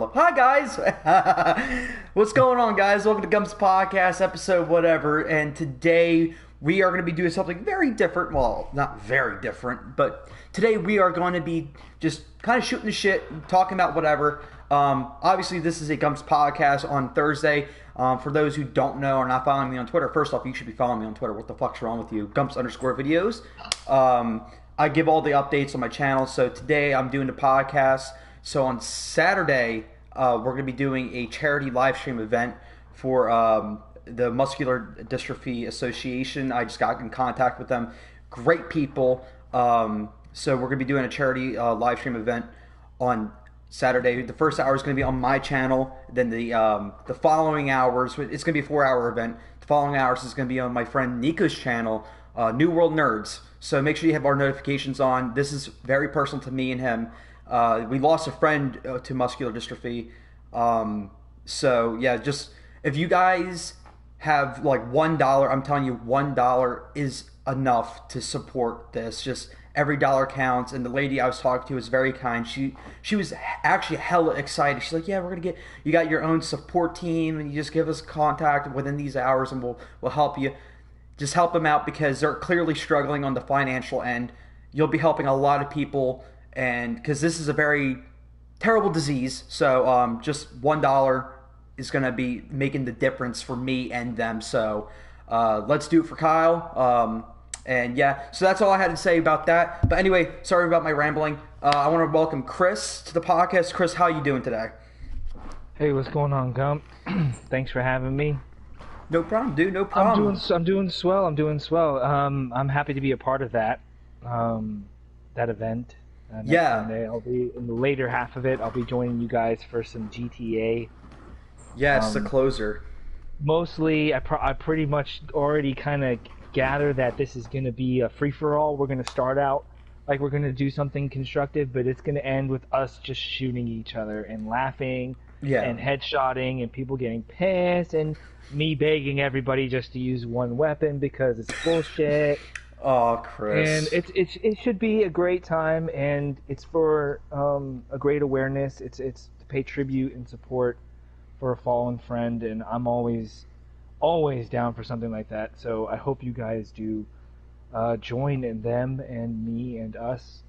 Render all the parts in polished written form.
up. Hi guys, what's going on, guys? Welcome to Gumps podcast episode whatever. And today we are going to be doing something very different. Well, not very different, but today we are going to be just kind of shooting the shit, talking about whatever. Obviously, this is a Gumps podcast on Thursday. For those who don't know or not following me on Twitter, first off, you should be following me on Twitter. What the fuck's wrong with you? Gumps_videos. I give all the updates on my channel. So today I'm doing the podcast. So on Saturday, we're going to be doing a charity live stream event for the Muscular Dystrophy Association. I just got in contact with them. Great people. So we're going to be doing a charity live stream event on Saturday. The first hour is going to be on my channel. Then the following hours, it's going to be a 4-hour event. The following hours is going to be on my friend Nico's channel, New World Nerds. So make sure you have our notifications on. This is very personal to me and him. We lost a friend to muscular dystrophy. So yeah, just if you guys have like $1, I'm telling you, $1 is enough to support this. Just every dollar counts. And the lady I was talking to was very kind. She was actually hella excited. She's like, yeah, you got your own support team, and you just give us contact within these hours, and we'll help you. Just help them out because they're clearly struggling on the financial end. You'll be helping a lot of people, and because this is a very terrible disease. So just $1 is going to be making the difference for me and them. So let's do it for Kyle. And yeah, so that's all I had to say about that. But anyway, sorry about my rambling. I want to welcome Chris to the podcast. Chris, how are you doing today? Hey, what's going on, Gump? Thanks for having me. No problem, dude. No problem. I'm doing swell. I'm happy to be a part of that event. Next Sunday. I'll be in the later half of it. I'll be joining you guys for some GTA. Yes, the closer. Mostly, I pretty much already kind of gather that this is going to be a free-for-all. We're going to start out like we're going to do something constructive, but it's going to end with us just shooting each other and laughing and headshotting and people getting pissed and me begging everybody just to use one weapon because it's bullshit. Oh, Chris. And it should be a great time, and it's for a great awareness. It's to pay tribute and support for a fallen friend, and I'm always down for something like that. So I hope you guys do join in them and me and us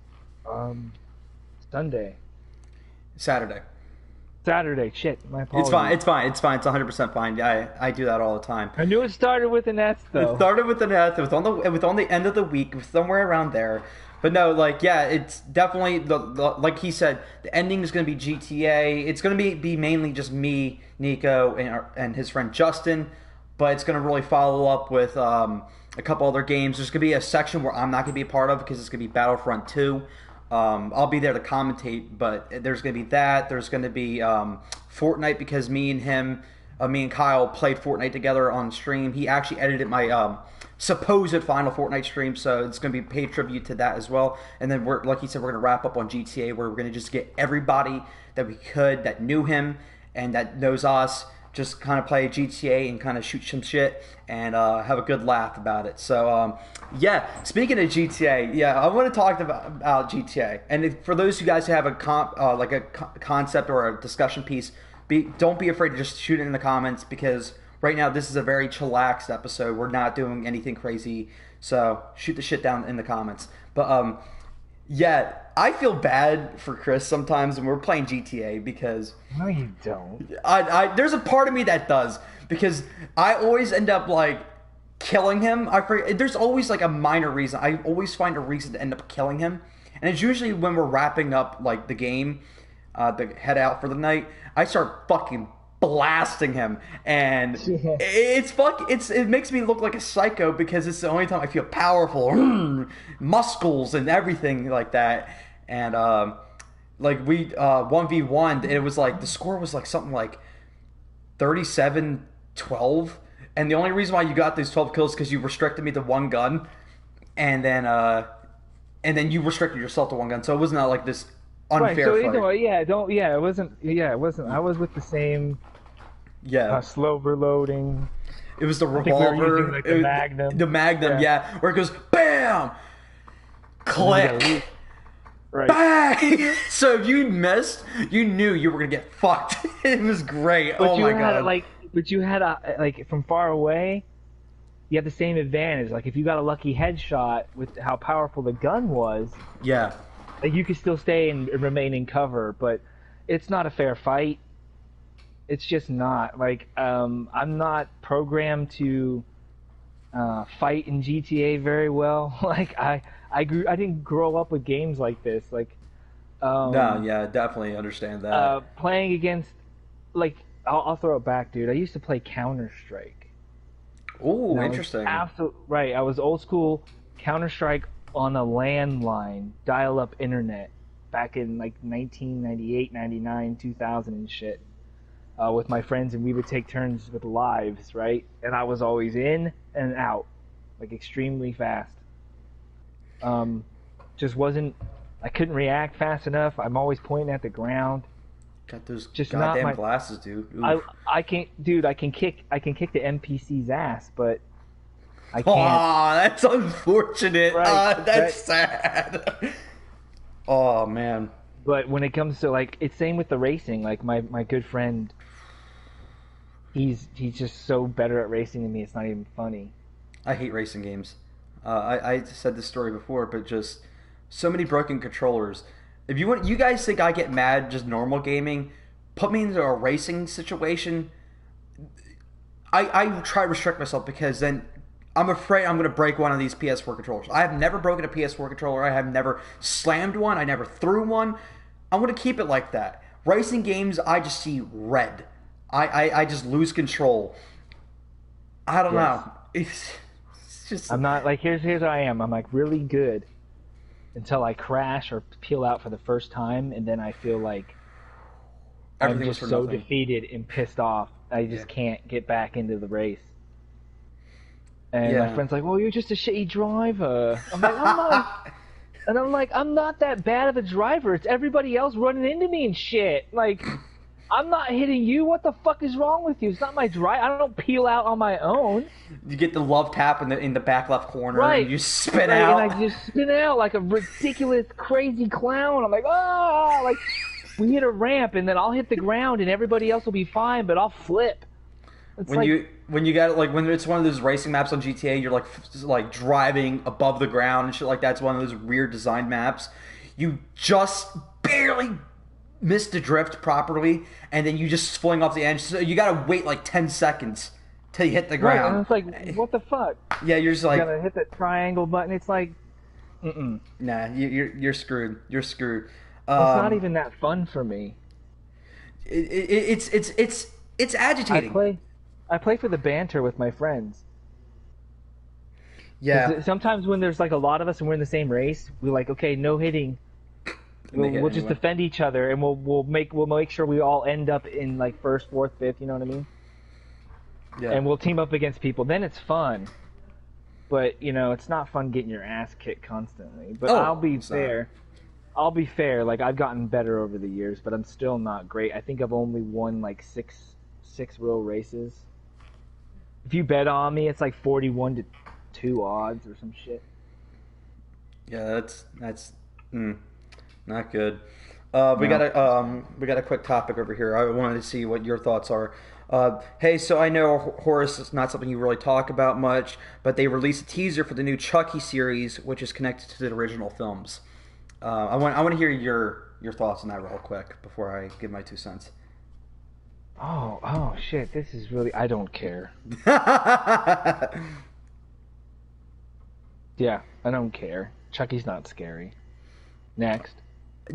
Saturday, shit, my apologies. It's fine. It's 100% fine. I do that all the time. I knew it started with an S, though. It started with an S. It was on the end of the week, somewhere around there. But no, like, yeah, it's definitely, like he said, the ending is going to be GTA. It's going to be mainly just me, Nico, and his friend Justin. But it's going to really follow up with a couple other games. There's going to be a section where I'm not going to be a part of because it's going to be Battlefront 2. I'll be there to commentate, but there's going to be that. There's going to be Fortnite because me and Kyle played Fortnite together on stream. He actually edited my supposed final Fortnite stream, so it's going to be paid tribute to that as well. And then like he said, we're going to wrap up on GTA, where we're going to just get everybody that we could that knew him and that knows us, just kind of play GTA and kind of shoot some shit and have a good laugh about it. So, yeah, speaking of GTA, I want to talk about GTA. And for those of you guys who have a concept or a discussion piece, don't be afraid to just shoot it in the comments, because right now this is a very chillaxed episode. We're not doing anything crazy, so shoot the shit down in the comments. But, yeah, I feel bad for Chris sometimes when we're playing GTA because... No, you don't. There's a part of me that does, because I always end up, like, killing him. There's always, like, a minor reason. I always find a reason to end up killing him. And it's usually when we're wrapping up, like, the game, to head out for the night, I start fucking blasting him, and it makes me look like a psycho because it's the only time I feel powerful, muscles and everything like that. And like we 1v1, it was like the score was like something like 37-12, and the only reason why you got those 12 kills because you restricted me to one gun, and then you restricted yourself to one gun, so it was not like this unfair fight. It wasn't. I was with the same. Yeah. Slow reloading. It was the revolver. I think we were using, like, the Magnum. The Magnum, yeah. Where it goes, BAM! Click! Right. Bang! So if you missed, you knew you were gonna get fucked. It was great. But Oh you my had god. but you had from far away, you had the same advantage. Like if you got a lucky headshot with how powerful the gun was, Yeah. like you could still stay and remain in cover. But it's not a fair fight. It's just not. Like I'm not programmed to fight in GTA very well. Like I didn't grow up with games like this. Like No, yeah, definitely understand that. playing against like I'll throw it back, dude. I used to play Counter Strike. Oh, No, interesting. absolutely right. I was old school Counter Strike on a landline, dial-up internet, back in like 1998, 99, 2000 and shit. With my friends, and we would take turns with lives, right? And I was always in and out, like extremely fast. Just wasn't. I couldn't react fast enough. I'm always pointing at the ground. Got those Just goddamn not my. glasses, dude. I can't, dude. I can kick the NPC's ass, but I Oh, can't. that's unfortunate. Right. That's sad. Oh man. But when it comes to like, it's same with the racing. Like my good friend, he's just so better at racing than me. It's not even funny. I hate racing games. I said this story before, but just so many broken controllers. If you guys think I get mad just normal gaming, put me into a racing situation. I try to restrict myself because then I'm afraid I'm going to break one of these PS4 controllers. I have never broken a PS4 controller. I have never slammed one. I never threw one. I'm going to keep it like that. Racing games, I just see red. I just lose control. I don't know. It's just... I'm not like here's what I am. I'm like really good until I crash or peel out for the first time, and then I feel like I'm just so defeated and pissed off. I just can't get back into the race. And my friend's like, "Well, you're just a shitty driver." I'm like, "I'm not," and I'm like, "I'm not that bad of a driver. It's everybody else running into me and shit. Like, I'm not hitting you. What the fuck is wrong with you? It's not my drive. I don't peel out on my own." You get the love tap in the back left corner, right? And you spin out. And I just spin out like a ridiculous, crazy clown. I'm like, ah! Like, we hit a ramp, and then I'll hit the ground, and everybody else will be fine, but I'll flip. It's when you got like when it's one of those racing maps on GTA, you're like driving above the ground and shit like that. It's one of those weird design maps. You just barely missed the drift properly, and then you just swing off the edge. So you gotta wait like 10 seconds till you hit the ground. And it's like, what the fuck? Yeah, you're just like, you gotta hit that triangle button. It's like, nah, you're screwed. You're screwed. It's not even that fun for me. It's agitating. I play for the banter with my friends. Yeah. Sometimes when there's like a lot of us and we're in the same race, we're like, okay, no hitting. We'll just defend each other, and we'll make sure we all end up in like first, fourth, fifth. You know what I mean? Yeah. And we'll team up against people. Then it's fun. But you know, it's not fun getting your ass kicked constantly. But I'll be fair. I'll be fair. Like I've gotten better over the years, but I'm still not great. I think I've only won like six real races. If you bet on me, it's like 41-2 odds or some shit. Yeah, that's not good. We got a quick topic over here. I wanted to see what your thoughts are. Hey, so I know Horace is not something you really talk about much, but they released a teaser for the new Chucky series, which is connected to the original films. I want to hear your thoughts on that real quick before I give my 2 cents. Oh shit! This is really. I don't care. Yeah, I don't care. Chucky's not scary. Next.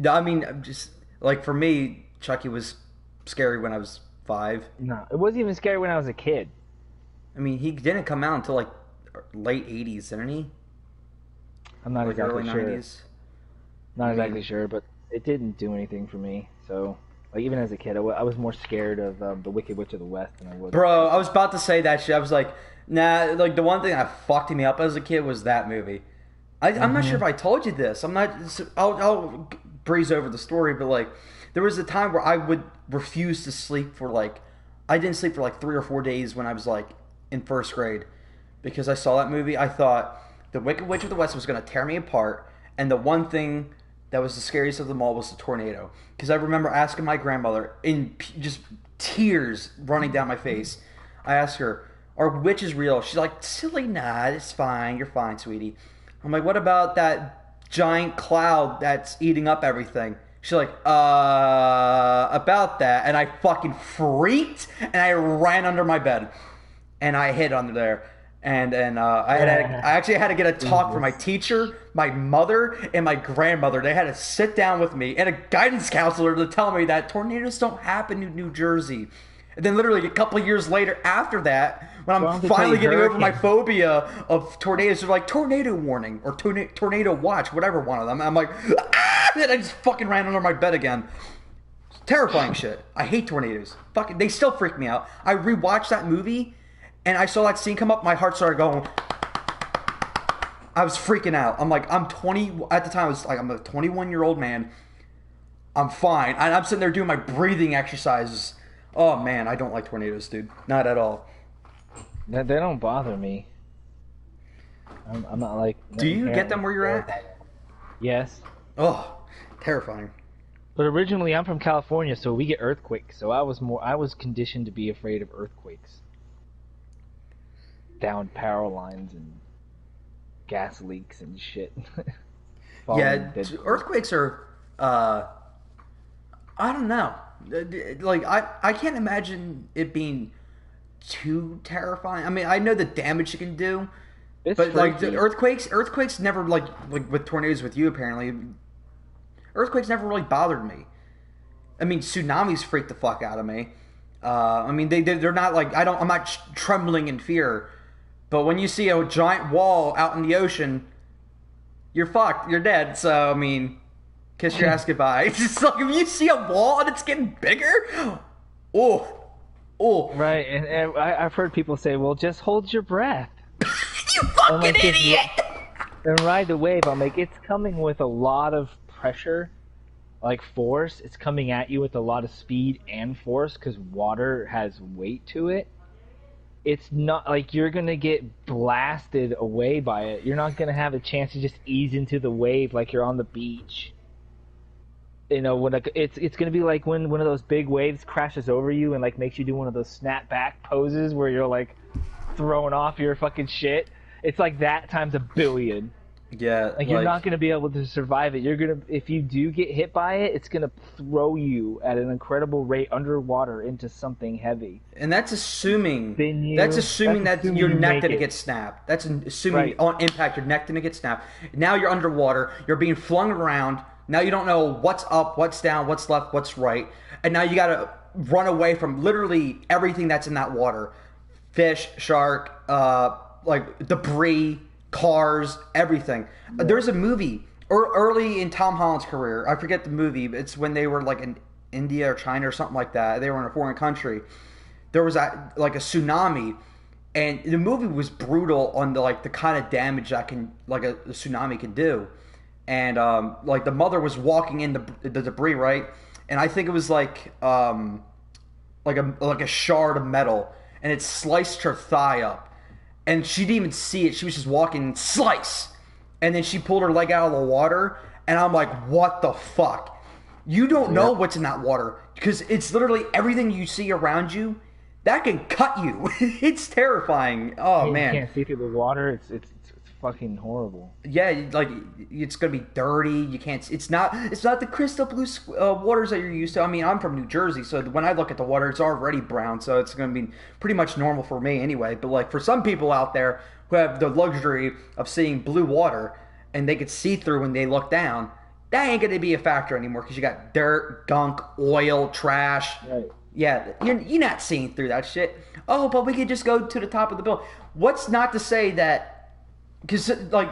I mean, just like for me, Chucky was scary when I was 5. No, it wasn't even scary when I was a kid. I mean, he didn't come out until like late 80s, didn't he? I'm not like exactly sure. 90s? Not exactly sure, but it didn't do anything for me. So, like even as a kid, I was more scared of the Wicked Witch of the West than I was. Bro, I was about to say that shit. I was like, nah. Like the one thing that fucked me up as a kid was that movie. I'm not sure if I told you this. I'll breeze over the story, but like there was a time where I would refuse to sleep for like I didn't sleep for like 3 or 4 days when I was like in first grade because I saw that movie. I thought the Wicked Witch of the West was going to tear me apart, and the one thing that was the scariest of them all was the tornado. Because I remember asking my grandmother, in just tears running down my face, I asked her, "Are witches real?" She's like, "Silly, nah, it's fine. You're fine, sweetie." I'm like, "What about that giant cloud that's eating up everything?" She's like, about that. And I fucking freaked, and I ran under my bed. And I hid under there. And I actually had to get a talk from my teacher, my mother, and my grandmother. They had to sit down with me and a guidance counselor to tell me that tornadoes don't happen in New Jersey. And then literally a couple of years later after that, when I'm finally getting over my phobia of tornadoes, they're like, tornado warning or tornado watch, whatever one of them. I'm like, ah! And I just fucking ran under my bed again. Terrifying shit. I hate tornadoes. Fucking, they still freak me out. I rewatched that movie, and I saw that scene come up, my heart started going. I was freaking out. I'm like, I'm 20, at the time I was like, I'm a 21-year-old man. I'm fine. And I'm sitting there doing my breathing exercises. Oh man, I don't like tornadoes, dude. Not at all. They don't bother me. I'm not like... Do you get them where you're at? Yes. Oh, terrifying. But originally I'm from California, so we get earthquakes. So I was conditioned to be afraid of earthquakes. Downed power lines and gas leaks and shit. Yeah, earthquakes are, I don't know. Like, I can't imagine it being too terrifying. I mean, I know the damage it can do, but like the earthquakes never like with tornadoes with you apparently. Earthquakes never really bothered me. I mean, tsunamis freak the fuck out of me. I mean, they're not like I'm not trembling in fear. But when you see a giant wall out in the ocean, you're fucked. You're dead. So I mean, kiss your ass goodbye. It's just like if you see a wall and it's getting bigger, oh. Right, and I've heard people say, "Well, just hold your breath." You fucking idiot! And ride the wave. I'm like, it's coming with a lot of pressure, like force. It's coming at you with a lot of speed and force because water has weight to it. It's not like you're gonna get blasted away by it. You're not gonna have a chance to just ease into the wave like you're on the beach. You know, when it's gonna be like when one of those big waves crashes over you and like makes you do one of those snap back poses where you're like throwing off your fucking shit. It's like that times a billion. Yeah, like you're not gonna be able to survive it. You're gonna, if you do get hit by it, it's gonna throw you at an incredible rate underwater into something heavy. And that's assuming that your neck didn't get snapped. That's assuming on impact your neck didn't get snapped. Now you're underwater. You're being flung around. Now you don't know what's up, what's down, what's left, what's right. And now you got to run away from literally everything that's in that water. Fish, shark, like debris, cars, everything. Yeah. There's a movie early in Tom Holland's career. I forget the movie. But it's when they were like in India or China or something like that. They were in a foreign country. There was like a tsunami. And the movie was brutal on the kind of damage that a tsunami can do. And like the mother was walking in the debris, right? And I think it was like a shard of metal, and it sliced her thigh up, and she didn't even see it. She was just walking, slice, and then she pulled her leg out of the water, and I'm like, what the fuck? You don't know what's in that water because it's literally everything you see around you that can cut you. It's terrifying. Oh man, you can't see through the water. It's fucking horrible. Yeah, like it's gonna be dirty. You can't. It's not the crystal blue waters that you're used to. I mean, I'm from New Jersey, so when I look at the water, it's already brown. So it's gonna be pretty much normal for me anyway. But like for some people out there who have the luxury of seeing blue water and they could see through when they look down, that ain't gonna be a factor anymore because you got dirt, gunk, oil, trash. Right. Yeah, you're not seeing through that shit. Oh, but we could just go to the top of the building. What's not to say that? Because like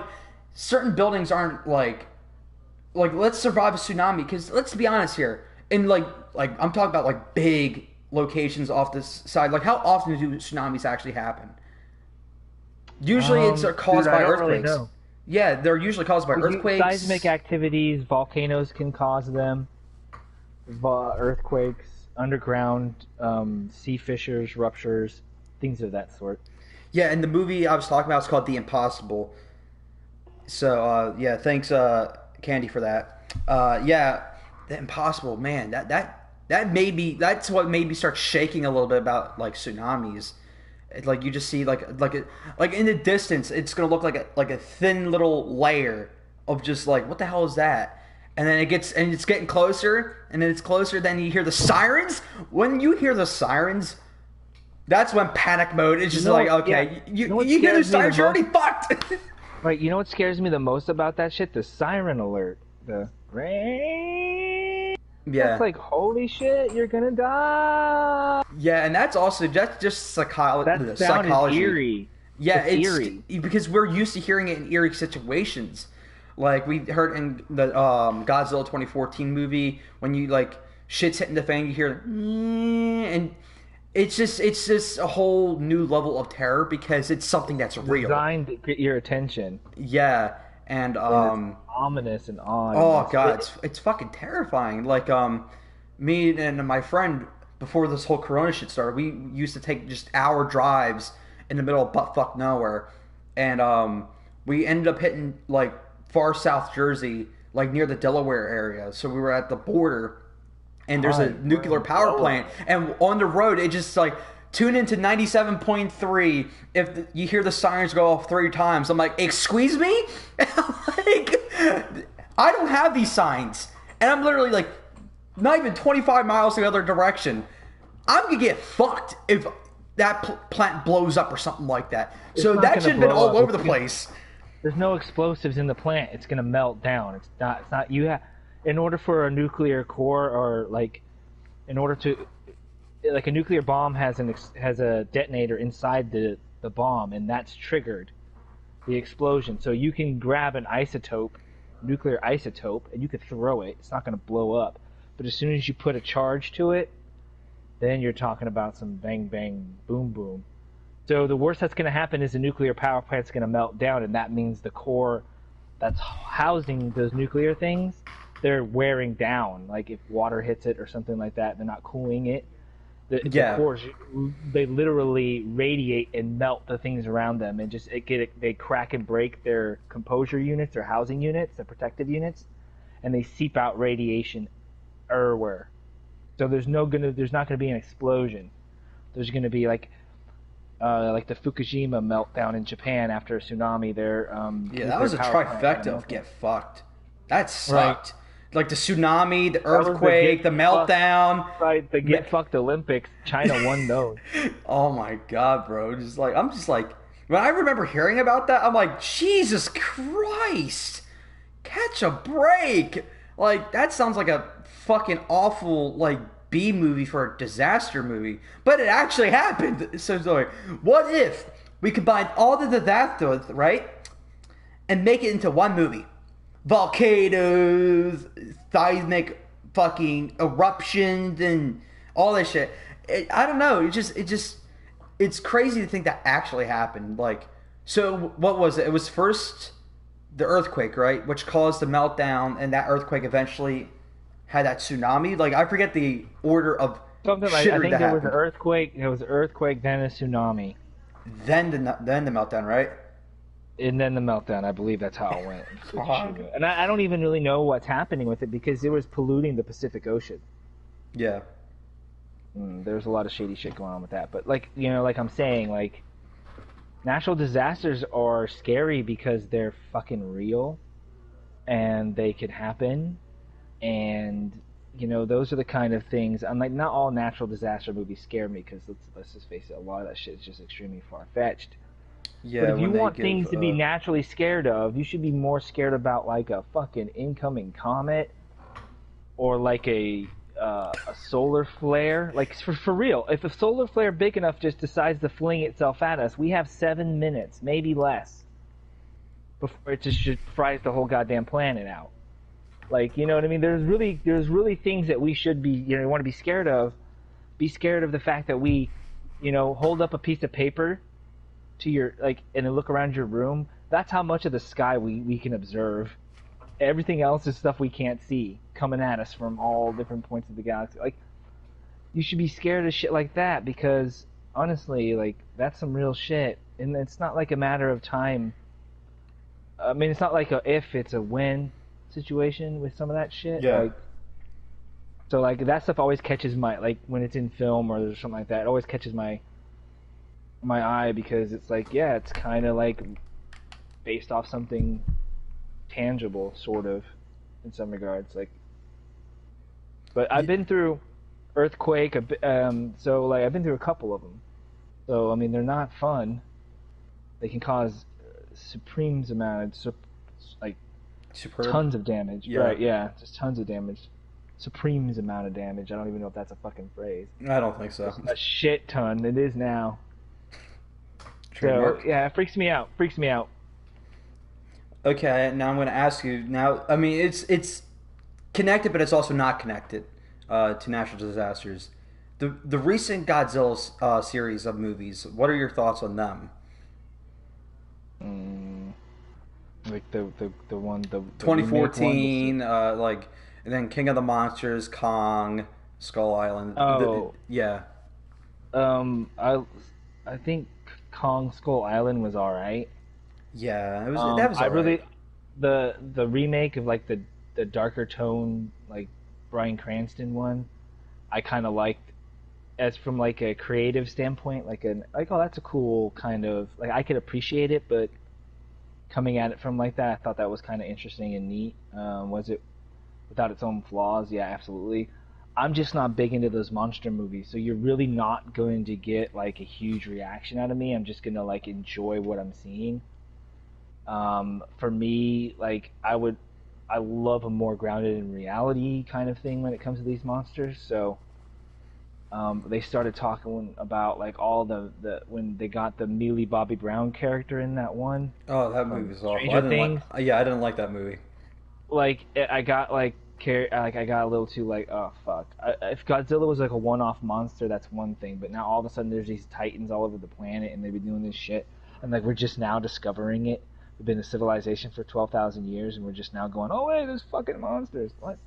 certain buildings aren't like let's survive a tsunami. Because let's be honest here, in like I'm talking about like big locations off this side. Like how often do tsunamis actually happen? Usually it's caused by earthquakes. Really know. Yeah, they're usually caused by earthquakes. Seismic activities, volcanoes can cause them. Earthquakes, underground sea fissures, ruptures, things of that sort. Yeah, and the movie I was talking about is called The Impossible. So, yeah, thanks, Candy, for that. Yeah, the impossible man. That made me. That's what made me start shaking a little bit about like tsunamis. Like you just see like in the distance, it's gonna look like a thin little layer of just like what the hell is that? And then it's getting closer, and then it's closer. Then you hear the sirens. When you hear the sirens, that's when panic mode is just like okay, you hear the sirens, you're already fucked. Right, you know what scares me the most about that shit? The siren alert. The rain. Yeah. That's like, holy shit, you're gonna die. Yeah, and that's just psychology. That sound is eerie. Yeah, it's eerie. Because we're used to hearing it in eerie situations. Like we heard in the Godzilla 2014 movie when you like shit's hitting the fan, you hear and it's just a whole new level of terror because it's something that's real. Designed to get your attention. Yeah, and it's ominous and odd. Oh god, it's fucking terrifying. Like me and my friend before this whole Corona shit started, we used to take just hour drives in the middle of buttfuck nowhere, and we ended up hitting like far South Jersey, like near the Delaware area. So we were at the border. And there's a nuclear power plant, and on the road, it just like tune into 97.3. If you hear the sirens go off 3 times, I'm like, excuse me, like I don't have these signs, and I'm literally like not even 25 miles the other direction. I'm gonna get fucked if that plant blows up or something like that. So that should have been all over the place. There's no explosives in the plant. It's gonna melt down. It's not. You have. In order for a nuclear core, or like, in order to, like a nuclear bomb has a detonator inside the bomb, and that's triggered the explosion. So you can grab an nuclear isotope, and you could throw it. It's not going to blow up. But as soon as you put a charge to it, then you're talking about some bang bang boom boom. So the worst that's going to happen is the nuclear power plant's going to melt down, and that means the core that's housing those nuclear things, they're wearing down. Like if water hits it or something like that, they're not cooling it. The cores, they literally radiate and melt the things around them, and they crack and break their composure units, their housing units, their protective units, and they seep out radiation everywhere. So there's not going to be an explosion. There's going to be like the Fukushima meltdown in Japan after a tsunami. That was a trifecta of get fucked. That sucked. Right. Like the tsunami, the earthquake, the meltdown. Right, the get fucked Olympics. China won those. Oh my god, bro! I'm just like when I remember hearing about that, I'm like, Jesus Christ, catch a break! Like that sounds like a fucking awful like B movie for a disaster movie, but it actually happened. So like, what if we combined all the disasters, right, and make it into one movie? Volcanoes, seismic fucking eruptions, and all this shit. I don't know. It's crazy to think that actually happened. Like, so what was it? It was first the earthquake, right, which caused the meltdown, and that earthquake eventually had that tsunami. Like, I forget the order of something like. I think there was an earthquake. There was an earthquake, then a tsunami, then the meltdown, right? And then the meltdown. I believe that's how it went. And I don't even really know what's happening with it because it was polluting the Pacific Ocean. Yeah. There's a lot of shady shit going on with that. But like I'm saying, like natural disasters are scary because they're fucking real, and they could happen, and those are the kind of things. I'm like, not all natural disaster movies scare me because let's just face it, a lot of that shit is just extremely far fetched. Yeah, but if you want things to be naturally scared of, you should be more scared about like a fucking incoming comet, or like a solar flare. Like for real, if a solar flare big enough just decides to fling itself at us, we have 7 minutes, maybe less, before it just fries the whole goddamn planet out. Like, you know what I mean? There's really things that we should be, want to be scared of. Be scared of the fact that we, hold up a piece of paper to your and then look around your room. That's how much of the sky we can observe. Everything else is stuff we can't see coming at us from all different points of the galaxy. Like, you should be scared of shit like that because honestly, like, that's some real shit, and it's not like a matter of time. I mean, it's not like a if, it's a when. situation with some of that shit. Yeah. Like, so like that stuff always catches my, like when it's in film or something like that, it always catches my eye because it's like, yeah, it's kind of like based off something tangible, sort of, in some regards. Like, but I've been through Earthquake, so like I've been through a couple of them. So I mean, they're not fun. They can cause supreme amount of like Superb. tons of damage. Yeah. Right? Yeah, just tons of damage. Supreme amount of damage. I don't even know if that's a fucking phrase. I don't think so. A shit ton. It is now. Trademark. So yeah, it freaks me out. Freaks me out. Okay, now I'm going to ask you. Now, I mean, it's connected, but it's also not connected to natural disasters. The recent Godzilla series of movies. What are your thoughts on them? Like the one the 2014, remake one, like, and then King of the Monsters, Kong, Skull Island. Oh. Yeah. I think Kong Skull Island was all right. Yeah, it was. That was. I all really right. the remake of like the darker tone, like Bryan Cranston one. I kind of liked, as from like a creative standpoint, like oh, that's a cool kind of, like I could appreciate it, but coming at it from like that, I thought that was kind of interesting and neat. Was it without its own flaws? Yeah, absolutely. I'm just not big into those monster movies, so you're really not going to get like a huge reaction out of me. I'm just gonna like enjoy what I'm seeing. For me, like I love a more grounded in reality kind of thing when it comes to these monsters. So they started talking about like all the when they got the Millie Bobby Brown character in that one. Oh, that movie was awful. Stranger Things. I didn't like that movie. Like I got I got a little too like, oh fuck. If Godzilla was like a one-off monster, that's one thing. But now all of a sudden there's these titans all over the planet, and they've been doing this shit, and like we're just now discovering it. We've been a civilization for 12,000 years, and we're just now going, oh wait, there's fucking monsters. What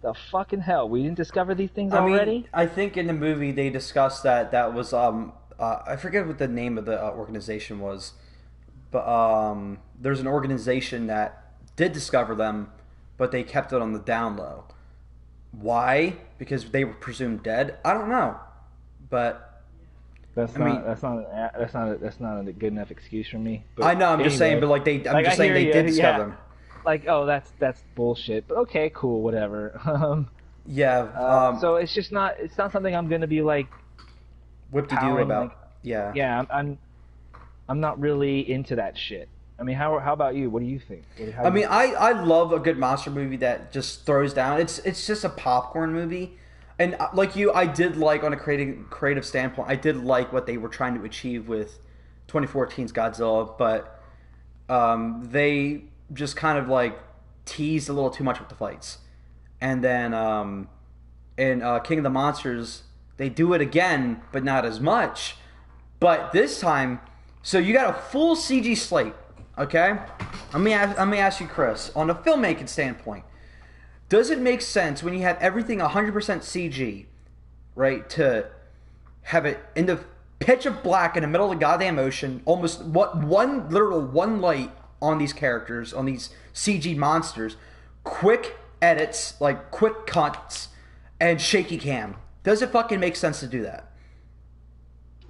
the fucking hell? We didn't discover these things already? Mean, I think in the movie they discussed that was I forget what the name of the organization was, but there's an organization that did discover them, but they kept it on the down low. Why? Because they were presumed dead? I don't know, but that's not a good enough excuse for me. But I know. I'm just saying, but like they did discover them. Like, oh, that's bullshit. But okay, cool, whatever. So it's just not. It's not something I'm gonna be like whip-de-doo about. Like, yeah. Yeah, I'm not really into that shit. I mean, how about you? What do you think? I love a good monster movie that just throws down. It's just a popcorn movie. And like you, I did like, on a creative standpoint, I did like what they were trying to achieve with 2014's Godzilla, but they just kind of like teased a little too much with the fights. And then in King of the Monsters, they do it again, but not as much. But this time, so you got a full CG slate, okay? Let me ask you, Chris, on a filmmaking standpoint, does it make sense when you have everything 100% CG, right, to have it in the pitch of black in the middle of the goddamn ocean, almost literal one light on these characters, on these CG monsters, quick edits, like quick cuts, and shaky cam? Does it fucking make sense to do that?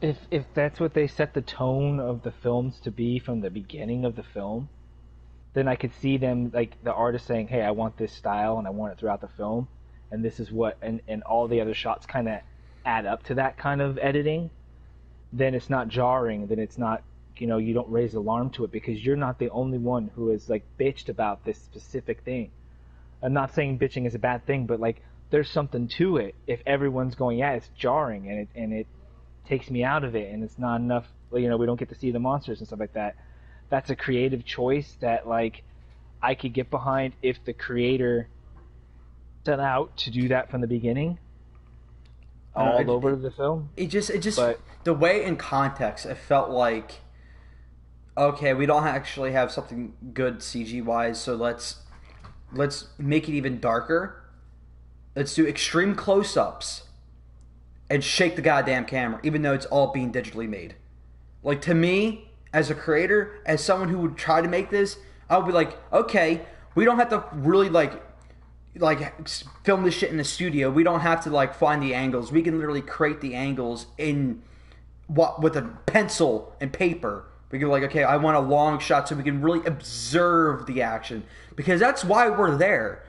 If that's what they set the tone of the films to be from the beginning of the film, then I could see them, like the artist saying, hey, I want this style and I want it throughout the film, and this is what, and all the other shots kind of add up to that kind of editing. Then it's not jarring, then it's not, you don't raise alarm to it, because you're not the only one who has like bitched about this specific thing. I'm not saying bitching is a bad thing, but like there's something to it. If everyone's going, yeah, it's jarring, and it takes me out of it, and it's not enough, we don't get to see the monsters and stuff like that. That's a creative choice that like I could get behind if the creator set out to do that from the beginning over the film. It just but the way in context, it felt like, okay, we don't actually have something good CG wise, so let's make it even darker. Let's do extreme close-ups and shake the goddamn camera, even though it's all being digitally made. Like, to me, as a creator, as someone who would try to make this, I would be like, okay, we don't have to really film this shit in the studio. We don't have to like find the angles. We can literally create the angles with a pencil and paper. We can like, okay, I want a long shot so we can really observe the action, because that's why we're there,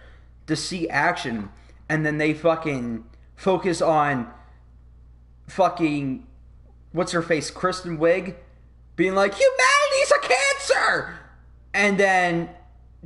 to see action. And then they fucking focus on fucking what's her face, Kristen Wiig, being like, humanity's a cancer, and then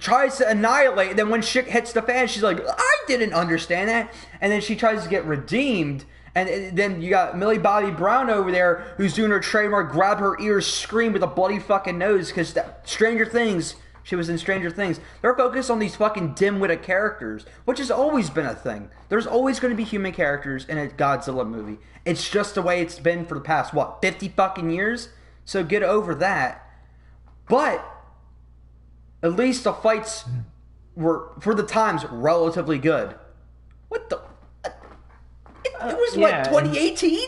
tries to annihilate. And then when shit hits the fan, she's like, I didn't understand that. And then she tries to get redeemed. And then you got Millie Bobby Brown over there who's doing her trademark grab her ears, scream with a bloody fucking nose, because Stranger Things, she was in Stranger Things. They're focused on these fucking dim-witted characters, which has always been a thing. There's always going to be human characters in a Godzilla movie. It's just the way it's been for the past, 50 fucking years? So get over that. But at least the fights were, for the times, relatively good. What the... It was 2018?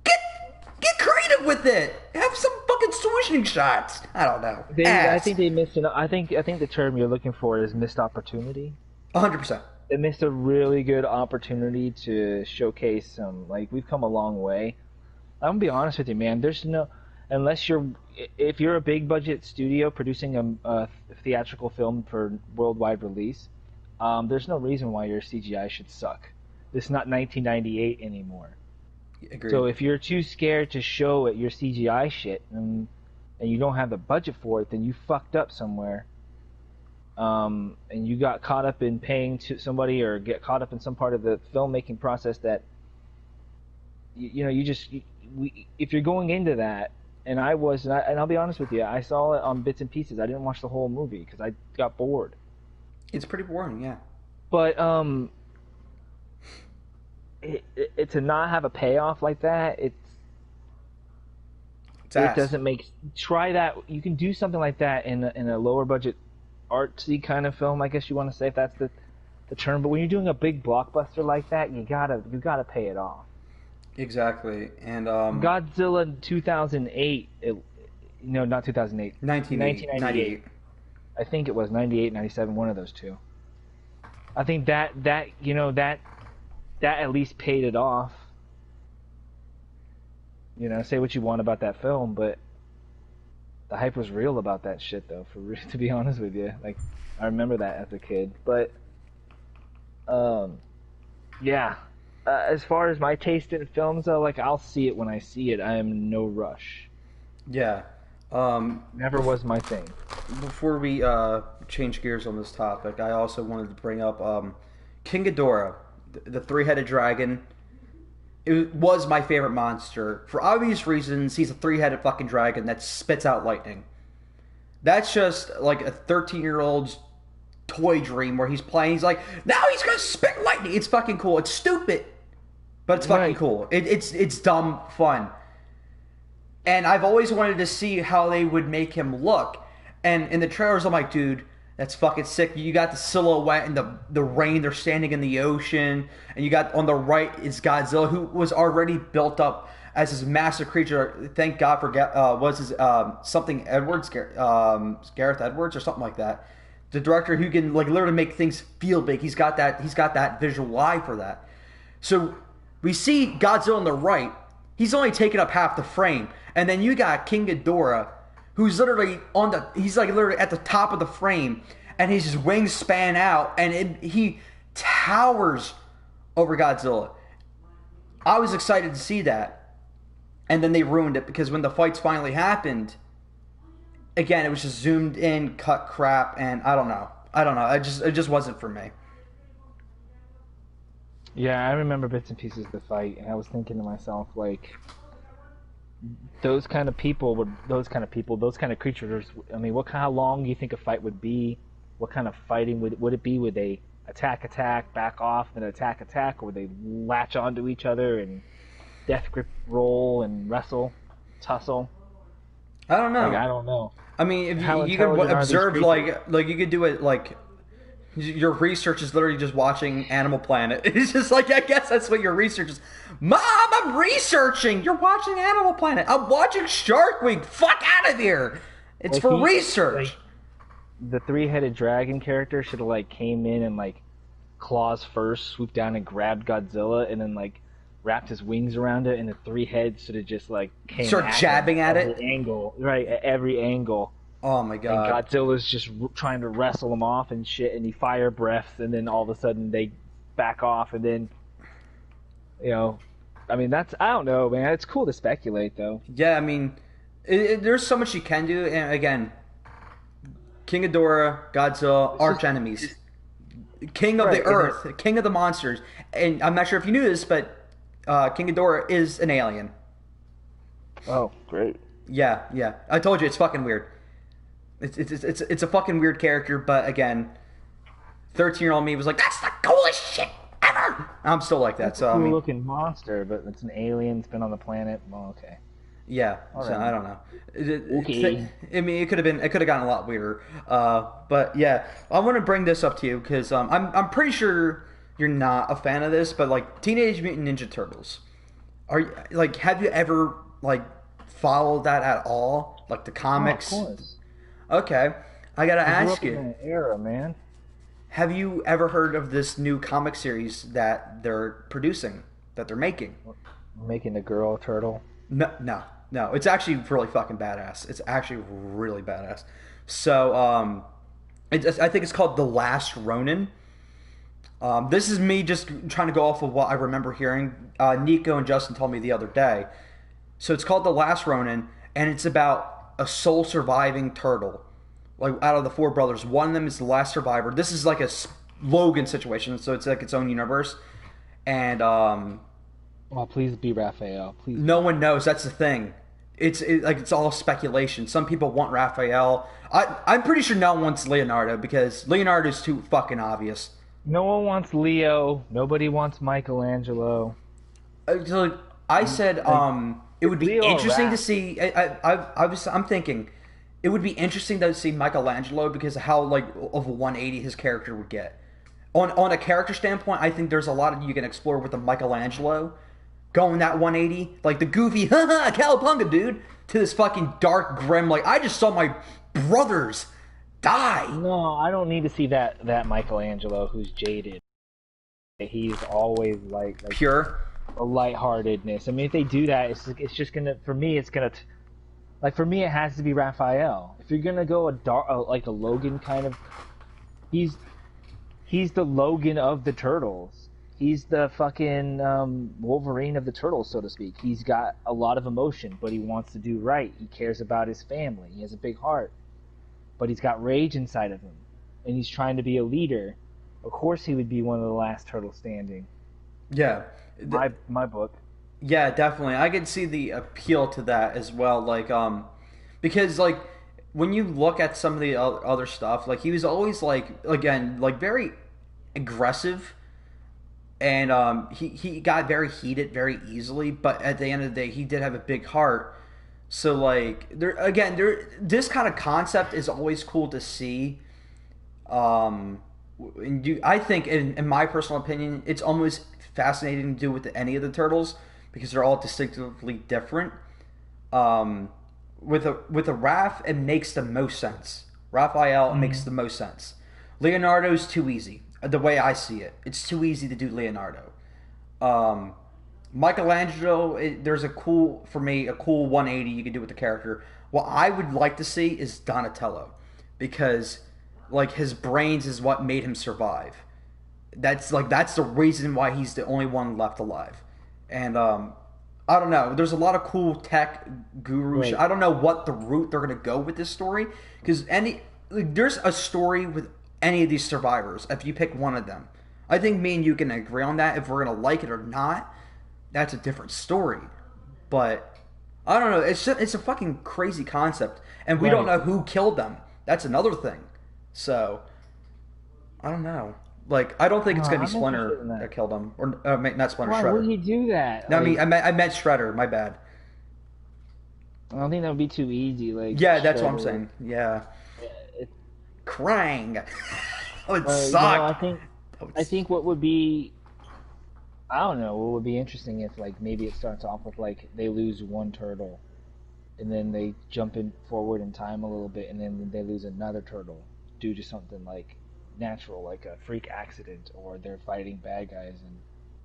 Get creative with it. Have some fucking swishing shots. I don't know. I think they missed. I think the term you're looking for is missed opportunity. 100%. They missed a really good opportunity to showcase some. Like, we've come a long way. I'm gonna be honest with you, man. There's no, if you're a big budget studio producing a theatrical film for worldwide release, there's no reason why your CGI should suck. It's not 1998 anymore. Agreed. So if you're too scared to show it your CGI shit and you don't have the budget for it, then you fucked up somewhere. And you got caught up in paying to somebody, or get caught up in some part of the filmmaking process that if you're going into that, and I'll be honest with you, I saw it on bits and pieces. I didn't watch the whole movie because I got bored. It's pretty boring, yeah. But to not have a payoff like that, it doesn't make. Try that. You can do something like that in a lower budget, artsy kind of film, I guess you want to say, if that's the term. But when you're doing a big blockbuster like that, you gotta pay it off. Exactly. And Godzilla in 2008. Not 2008. 1998. I think it was 98, 97, one of those two. I think that at least paid it off. Say what you want about that film, but the hype was real about that shit, though. To be honest with you, like, I remember that as a kid. But yeah. As far as my taste in films, though, like, I'll see it when I see it. I am in no rush. Yeah. Never was my thing. Before we change gears on this topic, I also wanted to bring up King Ghidorah, the three-headed dragon. It was my favorite monster. For obvious reasons, he's a three-headed fucking dragon that spits out lightning. That's just like a 13-year-old's toy dream where he's playing. He's like, now he's gonna spit lightning. It's fucking cool. It's stupid, but it's fucking cool. It's dumb fun. And I've always wanted to see how they would make him look. And in the trailers, I'm like, dude, that's fucking sick. You got the silhouette and the rain. They're standing in the ocean. And you got on the right is Godzilla, who was already built up as this massive creature. Thank God for was his something Edwards, Gareth Edwards or something like that. The director who can like literally make things feel big. He's got that visual eye for that. So we see Godzilla on the right. He's only taking up half the frame. And then you got King Ghidorah, who's literally he's like literally at the top of the frame, and his wings span out, and he towers over Godzilla. I was excited to see that, and then they ruined it, because when the fights finally happened, again, it was just zoomed in, cut crap, and I don't know. It just wasn't for me. Yeah, I remember bits and pieces of the fight, and I was thinking to myself, like, those kind of creatures. I mean, how long do you think a fight would be? What kind of fighting would it be? Would they attack, back off, then attack, or would they latch onto each other and death grip roll and wrestle, tussle? I don't know. I don't know. I mean, if you could observe, like you could do it, like, your research is literally just watching Animal Planet. It's just like, I guess that's what your research is. Mom, I'm researching! You're watching Animal Planet. I'm watching Shark Week. Fuck out of here! It's for research. the three-headed dragon character should have like came in and like claws first, swooped down and grabbed Godzilla, and then like wrapped his wings around it, and the three heads should have just like came Start at jabbing him at every it. angle, right? At every angle. Oh my god. And Godzilla's just trying to wrestle him off and shit, and he fire breaths, and then all of a sudden they back off, and then, you know, I mean, that's, I don't know, man. It's cool to speculate, though. Yeah, I mean, there's so much you can do, and again, King Ghidorah, Godzilla, arch enemies. King of the earth, king of the monsters. And I'm not sure if you knew this, but King Ghidorah is an alien. Oh, great. Yeah, yeah. I told you, it's fucking weird. It's a fucking weird character, but again, 13-year-old me was like, that's the coolest shit ever! I'm still like that, so I mean... cool-looking monster, but it's an alien, it's been on the planet, well, okay. Yeah, All so right. I don't know. Okay. I mean, it could have gotten a lot weirder. But yeah, I want to bring this up to you because I'm pretty sure you're not a fan of this, but like Teenage Mutant Ninja Turtles, have you ever like followed that at all? Like the comics? Oh, of course. Okay, I gotta I grew ask up in you. that era, man. Have you ever heard of this new comic series that they're producing, that they're making? Making the girl turtle. No. It's actually really fucking badass. It's actually really badass. So, I think it's called The Last Ronin. This is me just trying to go off of what I remember hearing. Nico and Justin told me the other day. So it's called The Last Ronin, and it's about a sole surviving turtle. Like, out of the four brothers, one of them is the last survivor. This is like a Logan situation, so it's like its own universe. And, Oh, please be Raphael. Please. no one knows. That's the thing. It's all speculation. Some people want Raphael. I'm pretty sure no one wants Leonardo because Leonardo's too fucking obvious. No one wants Leo. Nobody wants Michelangelo. So I said it would be Leo or interesting to Raph? see. I'm thinking it would be interesting to see Michelangelo because of how like of a 180 his character would get. On a character standpoint, I think there's a lot you can explore with the Michelangelo. Going that 180, like the goofy, haha, cowabunga, dude, to this fucking dark, grim, like, I just saw my brothers die. No, I don't need to see that Michelangelo who's jaded. He's always like Pure. a lightheartedness. I mean, if they do that, it's just gonna, for me, it's gonna, like, for me, it has to be Raphael. If you're gonna go like a Logan kind of, he's the Logan of the Turtles. He's the fucking Wolverine of the Turtles, so to speak. He's got a lot of emotion, but he wants to do right. He cares about his family. He has a big heart. But he's got rage inside of him. And he's trying to be a leader. Of course he would be one of the last turtles standing. Yeah. My book. Yeah, definitely. I could see the appeal to that as well. Like, because, like, when you look at some of the other stuff, like, he was always, like, again, like, very aggressive. And he got very heated very easily, but at the end of the day, he did have a big heart. So like this kind of concept is always cool to see. I think, in my personal opinion, it's almost fascinating to do with any of the turtles because they're all distinctively different. With a Raph, it makes the most sense. Raphael makes the most sense. Leonardo's too easy. The way I see it, it's too easy to do Leonardo. Michelangelo, there's a cool 180 you can do with the character. What I would like to see is Donatello, because like his brains is what made him survive. That's the reason why he's the only one left alive. And I don't know. There's a lot of cool tech guru. Right. I don't know what the route they're gonna go with this story because there's a story with any of these survivors if you pick one of them. I think me and you can agree on that. If we're gonna like it or not, that's a different story. But I don't know. It's a fucking crazy concept, and we don't know who killed them. That's another thing. So I don't know. Like, I don't think it's gonna be Splinter that killed him, or not Splinter. Why Shredder. would he do that? No, Like, I meant Shredder. My bad. I don't think that would be too easy. Like, Yeah, that's what I'm Shredder. saying. Yeah. It- Krang. Oh, it you know, sucked. I think what would be, I don't know, what would be interesting if like maybe it starts off with like they lose one turtle, and then they jump in forward in time a little bit, and then they lose another turtle, due to something like natural, like a freak accident, or they're fighting bad guys and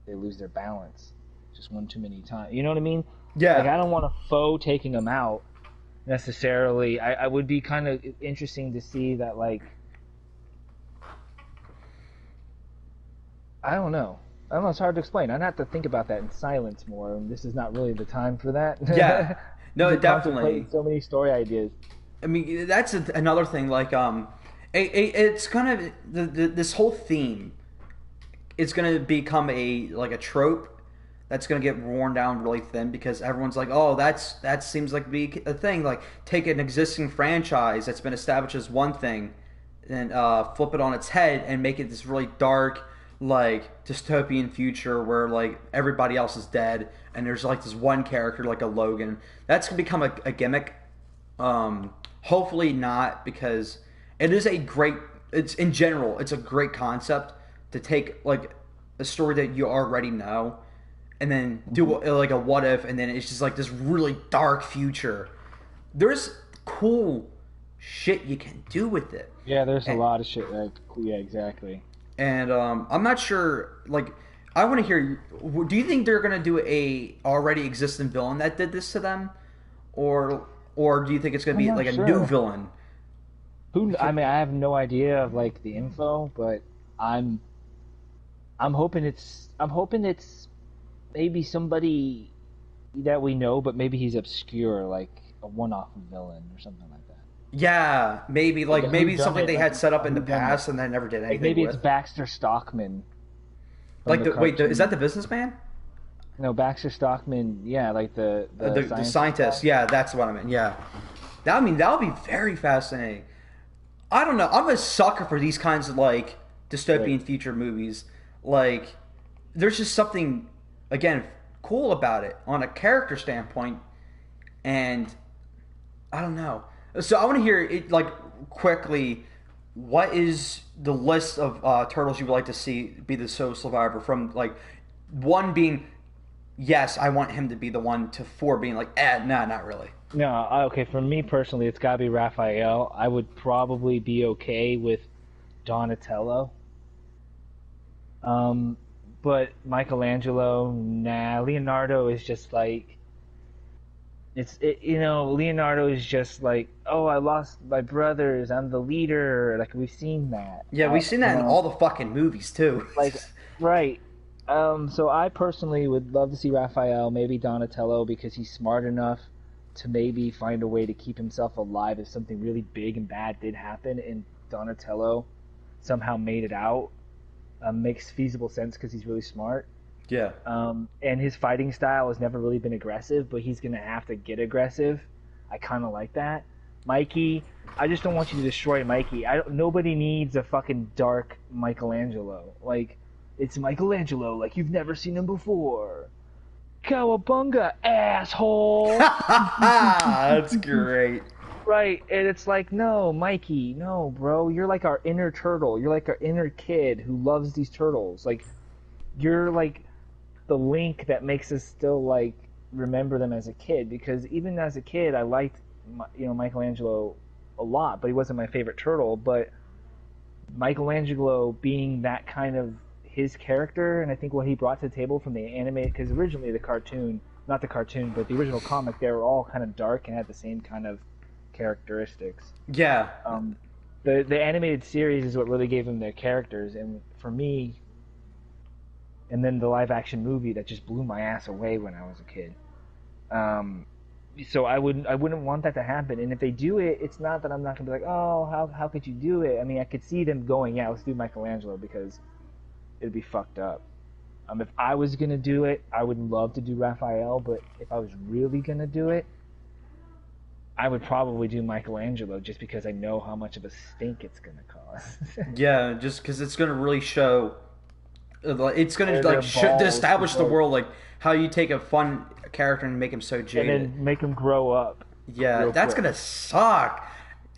they lose their balance just one too many times. You know what I mean? Yeah. Like, I don't want a foe taking them out necessarily. I would be kind of interesting to see that, like, I don't know. It's hard to explain. I'd have to think about that in silence more, and this is not really the time for that. Yeah. No, definitely. So many story ideas. I mean, that's another thing. Like, it's kind of this whole theme. It's gonna become a trope that's gonna get worn down really thin because everyone's like, oh, that seems like be a thing. Like, take an existing franchise that's been established as one thing, and flip it on its head and make it this really dark, like, dystopian future where, like, everybody else is dead and there's like this one character like a Logan. That's gonna become a gimmick. Hopefully not, because it is a great. It's in general, it's a great concept to take like a story that you already know, and then do like a what if, and then it's just like this really dark future. There's cool shit you can do with it. Yeah, there's a lot of shit. Like, yeah, exactly. And I'm not sure. Like, I want to hear. Do you think they're gonna do a already existing villain that did this to them, or do you think it's gonna be like a new villain? I mean, I have no idea of like the info, but I'm hoping it's maybe somebody that we know, but maybe he's obscure, like a one-off villain or something like that. Yeah, maybe maybe something they had set up in the past and they never did anything. Maybe it's Baxter Stockman. Like is that the businessman? No, Baxter Stockman. Yeah, like the scientist. Yeah, that's what I meant. Yeah, that would be very fascinating. I don't know. I'm a sucker for these kinds of like dystopian future movies. Like, there's just something, again, cool about it on a character standpoint, and I don't know. So I want to hear it, like, quickly. What is the list of turtles you would like to see be the sole survivor? From like 1 being, yes, I want him to be the one, to 4 being like, nah, not really. No, okay. For me personally, it's gotta be Raphael. I would probably be okay with Donatello. But Michelangelo, nah. Leonardo is just like, Leonardo is just like, oh, I lost my brothers, I'm the leader. Like, we've seen that. Yeah, we've seen that in all the fucking movies too. Like, right. So I personally would love to see Raphael, maybe Donatello, because he's smart enough to maybe find a way to keep himself alive if something really big and bad did happen, and Donatello somehow made it out. Makes feasible sense because he's really smart. Yeah. And his fighting style has never really been aggressive, but he's going to have to get aggressive. I kind of like that. Mikey, I just don't want you to destroy Mikey. Nobody needs a fucking dark Michelangelo. Like, it's Michelangelo like you've never seen him before. Cowabunga, asshole! That's great. Right, and it's like, no, Mikey, no, bro. You're like our inner turtle. You're like our inner kid who loves these turtles. Like, you're like the link that makes us still, like, remember them as a kid. Because even as a kid, I liked, Michelangelo a lot, but he wasn't my favorite turtle. But Michelangelo being that kind of his character, and I think what he brought to the table from the animated, because originally the cartoon, not the cartoon, but the original comic, they were all kind of dark and had the same kind of characteristics. Yeah. The animated series is what really gave them their characters, and for me, and then the live action movie that just blew my ass away when I was a kid. So I wouldn't want that to happen. And if they do it, it's not that I'm not gonna be like, oh, how could you do it? I mean, I could see them going, yeah, let's do Michelangelo, because it'd be fucked up. If I was gonna do it, I would love to do Raphael, but if I was really gonna do it, I would probably do Michelangelo, just because I know how much of a stink it's gonna cause. Yeah, just because it's gonna really show. It's gonna to establish the world, like how you take a fun character and make him so jaded, and then make him grow up. Yeah, that's gonna suck.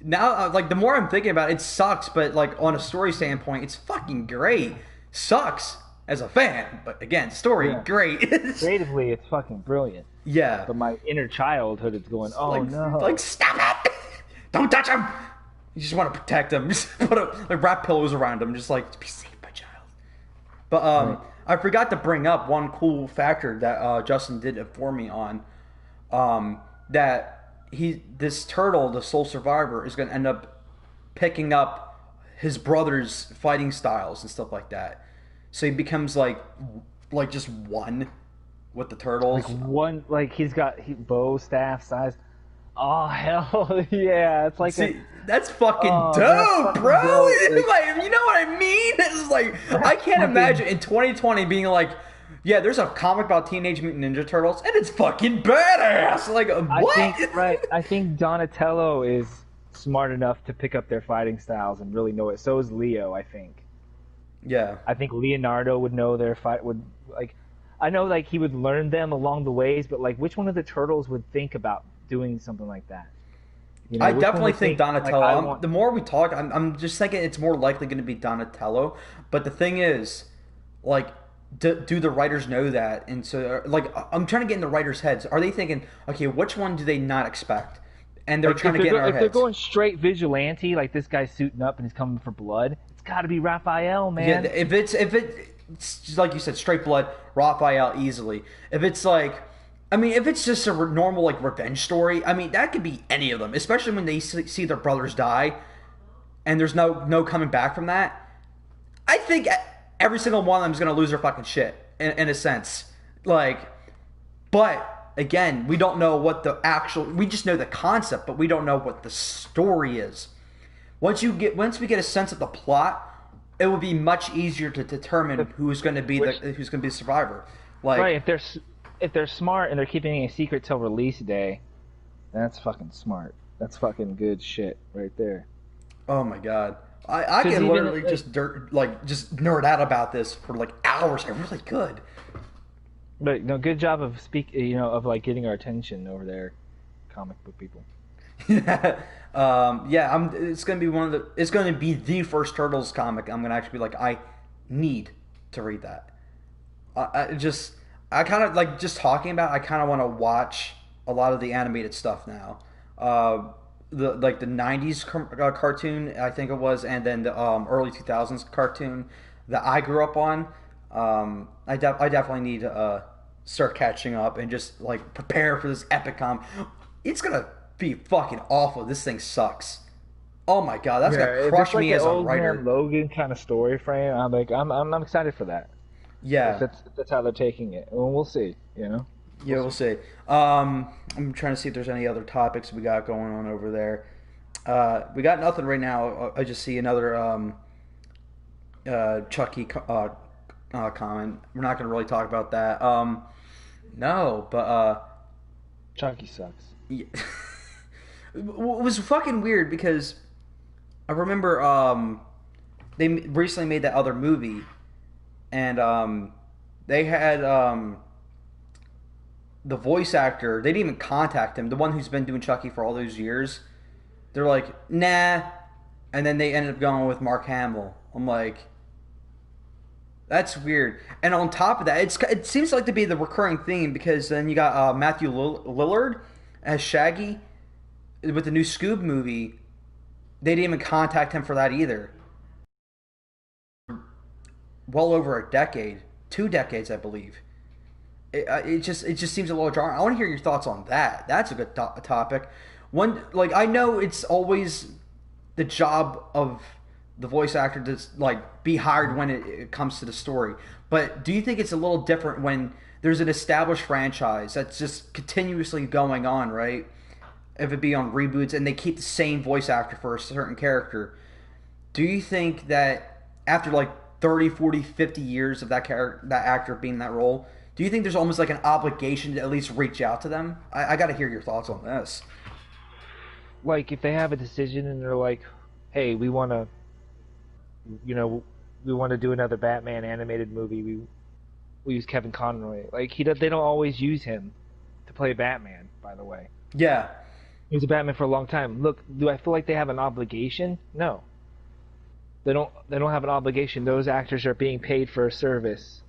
Now, like, the more I'm thinking about it, it sucks. But like, on a story standpoint, it's fucking great. Sucks as a fan, but again, story great. Creatively, it's fucking brilliant. Yeah. But my inner childhood is going, oh, no. Like, stop it! Don't touch him! You just want to protect them. Just put like wrap pillows around them. Just like, be safe, my child. But Right. I forgot to bring up one cool factor that Justin did inform me on. That this turtle, the sole survivor, is going to end up picking up his brother's fighting styles and stuff like that. So he becomes like just one with the Like turtles. one, like he's got bow staff size. Oh hell yeah! It's like See, that's fucking that's dope, fucking bro. dope. Like, you know what I mean? It's like I can't fucking- imagine in 2020 being like, yeah, there's a comic about Teenage Mutant Ninja Turtles, and it's fucking badass. Like, what? I think Donatello is smart enough to pick up their fighting styles and really know it. So is Leo. I think. Yeah. I think Leonardo would know their fight. Would like, I know like he would learn them along the ways, but like, which one of the turtles would think about doing something like that? You know, I which one definitely would think like, Donatello. I want. The more we talk, I'm just thinking it's more likely going to be Donatello. But the thing is, like, do the writers know that? And so, like, I'm trying to get in the writers' heads. Are they thinking, okay, which one do they not expect? And they're Like, trying to get in our if they're heads. going straight vigilante, like this guy's suiting up and he's coming for blood, it's got to be Raphael, man. Yeah, if it's just like you said, straight blood, Raphael easily. If it's like, I mean, if it's just a normal like revenge story, I mean, that could be any of them. Especially when they see their brothers die, and there's no coming back from that. I think every single one of them is gonna lose their fucking shit in a sense. Like, but again, we don't know what the actual. We just know the concept, but we don't know what the story is. Once we get a sense of the plot, it will be much easier to determine who's going to be the survivor. Like, Right, if they're smart and they're keeping a secret till release day, that's fucking smart. That's fucking good shit right there. oh my god, I 'Cause can even, literally like- just nerd out about this for like hours. I really could. But no, good job of of like getting our attention over there, comic book people. Yeah, it's gonna be it's gonna be the first Turtles comic. I'm gonna actually be like, I need to read that. I kind of like just talking about. I kind of want to watch a lot of the animated stuff now. The '90s cartoon, I think it was, and then the early 2000s cartoon that I grew up on. I definitely need to start catching up and just like prepare for this epic It's gonna be fucking awful. This thing sucks. Oh my god, that's gonna If crush it's like me an as a old writer. man Logan kind of story frame, I'm excited for that. Yeah, If that's how they're taking it. Well, we'll see. You know. yeah, we'll see. I'm trying to see if there's any other topics we got going on over there. We got nothing right now. I just see another Chucky comment. We're not going to really talk about that. No, but Chucky sucks. yeah. It was fucking weird because I remember they recently made that other movie, and they had the voice actor. They didn't even contact him. The one who's been doing Chucky for all those years. They're like, nah, and then they ended up going with Mark Hamill. I'm like, that's weird. And on top of that, it seems like to be the recurring theme because then you got Matthew Lillard as Shaggy with the new Scoob movie. They didn't even contact him for that either. Well over a decade, 2 decades, I believe. It just seems a little jarring. I want to hear your thoughts on that. That's a good topic. One, like, I know it's always the job of the voice actor to like be hired when it comes to the story, but do you think it's a little different when there's an established franchise that's just continuously going on, right? If it be on reboots and they keep the same voice actor for a certain character, do you think that after like 30, 40, 50 years of that actor being in that role, do you think there's almost like an obligation to at least reach out to them? I got to hear your thoughts on this. Like if they have a decision and they're like, "Hey, we want to, we want to do another Batman animated movie. We use Kevin Conroy. Like they don't always use him to play Batman. By the way, Yeah. he was a Batman for a long time. Look, do I feel like they have an obligation? No. They don't have an obligation. Those actors are being paid for a service.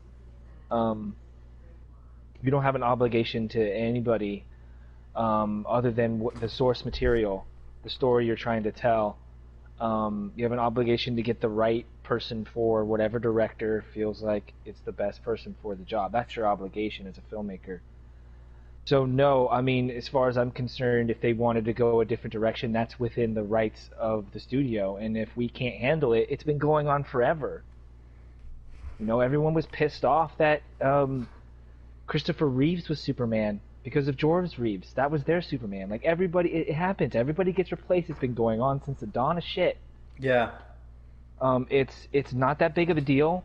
You don't have an obligation to anybody other than the source material, the story you're trying to tell. You have an obligation to get the right person for whatever director feels like it's the best person for the job. That's your obligation as a filmmaker. So no, I mean, as far as I'm concerned, if they wanted to go a different direction, that's within the rights of the studio. And if we can't handle it, it's been going on forever. You know, everyone was pissed off that Christopher Reeves was Superman because of George Reeves. That was their Superman. Like, everybody, it happens. Everybody gets replaced. It's been going on since the dawn of shit. Yeah. It's not that big of a deal.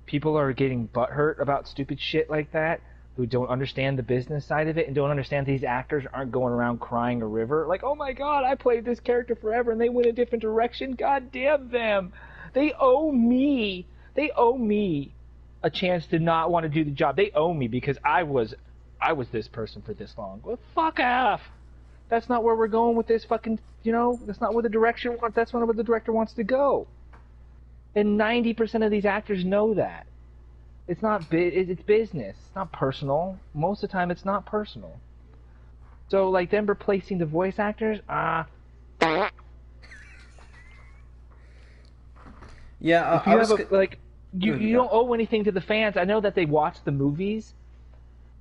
People are getting butthurt about stupid shit like that, who don't understand the business side of it and don't understand these actors aren't going around crying a river. Like, oh my god, I played this character forever and they went a different direction. God damn them. They owe me a chance to not want to do the job. They owe me because I was this person for this long. Well, fuck off. That's not where we're going with this fucking, that's not where the direction wants. That's not where the director wants to go. And 90% of these actors know that. It's not it's business. It's not personal. Most of the time, it's not personal. So, like, them replacing the voice actors, Yeah, if you don't owe anything to the fans. I know that they watch the movies,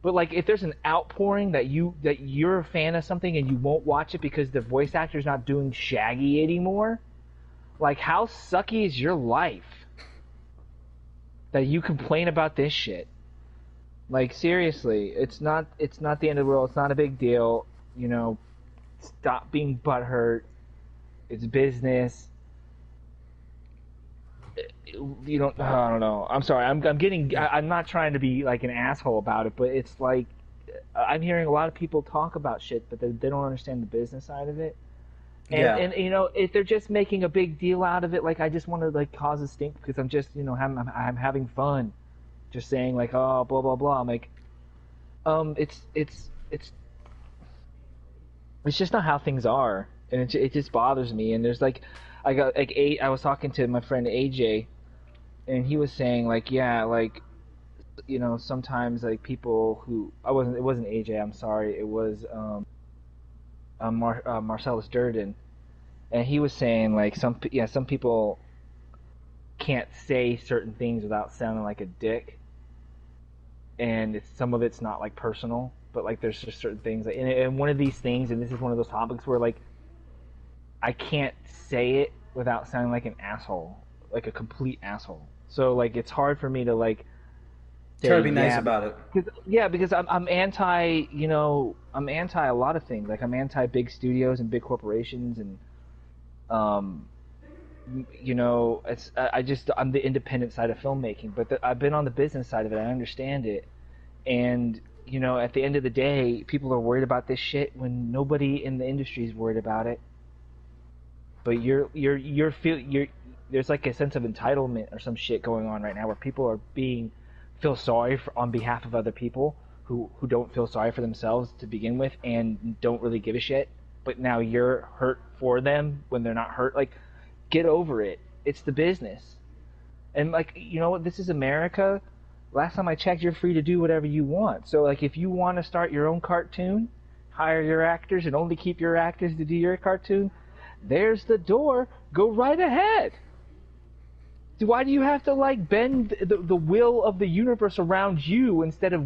but like, if there's an outpouring that you're a fan of something and you won't watch it because the voice actor's not doing Shaggy anymore, like, how sucky is your life that you complain about this shit? Like, seriously, it's not the end of the world. It's not a big deal. Stop being butthurt. It's business. I don't know. I'm sorry. I'm not trying to be like an asshole about it, but it's like, I'm hearing a lot of people talk about shit, but they don't understand the business side of it. And if they're just making a big deal out of it, like, I just want to like cause a stink because I'm just I'm having fun, just saying like, oh, blah blah blah. I'm like, it's just not how things are, and it just bothers me. And there's like, I was talking to my friend AJ, and he was saying like, yeah, like, sometimes like people who it wasn't AJ. I'm sorry, it was Marcellus Durden, and he was saying like some people can't say certain things without sounding like a dick, and some of it's not like personal, but like there's just certain things like, and one of these things, and this is one of those topics where like I can't say it without sounding like an asshole, like a complete asshole. So like it's hard for me to like try to be nice about it. Because I'm anti, I'm anti a lot of things. Like, I'm anti big studios and big corporations, and I'm the independent side of filmmaking. But I've been on the business side of it. I understand it, and at the end of the day, people are worried about this shit when nobody in the industry is worried about it. But there's like a sense of entitlement or some shit going on right now where people are feel sorry on behalf of other people who don't feel sorry for themselves to begin with and don't really give a shit, but now you're hurt for them when they're not hurt. Like, get over it. It's the business. And like, this is America. Last time I checked, you're free to do whatever you want. So like, if you want to start your own cartoon, hire your actors and only keep your actors to do your cartoon, there's the door. Go right ahead. Why do you have to like bend the will of the universe around you instead of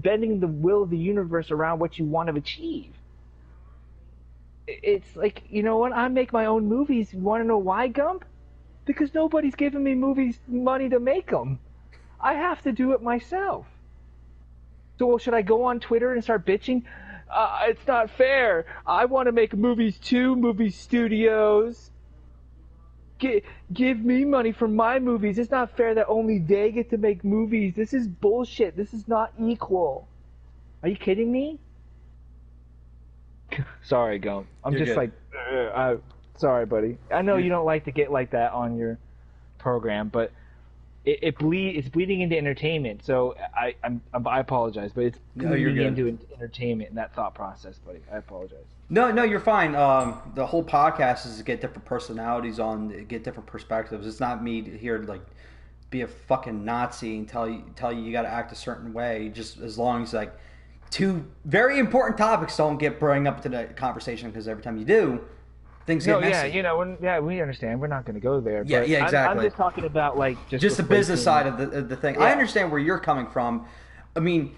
bending the will of the universe around what you want to achieve? It's like, I make my own movies. You want to know why, Gump? Because nobody's giving me money to make them. I have to do it myself. So should I go on Twitter and start bitching? It's not fair. I want to make movies too, movie studios. Give me money for my movies. It's not fair that only they get to make movies. This is bullshit. This is not equal. Are you kidding me? Sorry, Gump. I'm You're just good. like, sorry, buddy. I know you don't like to get like that on your program, but it's bleeding into entertainment. So I apologize, but it's bleeding into entertainment and that thought process, buddy. I apologize. No, you're fine. The whole podcast is to get different personalities on, get different perspectives. It's not me here to like be a fucking Nazi and tell you got to act a certain way. Just as long as like two very important topics don't get brought up to the conversation, because every time you do, things No, get yeah, messy. we understand. We're not going to go there. Yeah, But yeah, I'm exactly. just talking about like Just the business replacing. side of the thing. I Yeah. understand where you're coming from. I mean,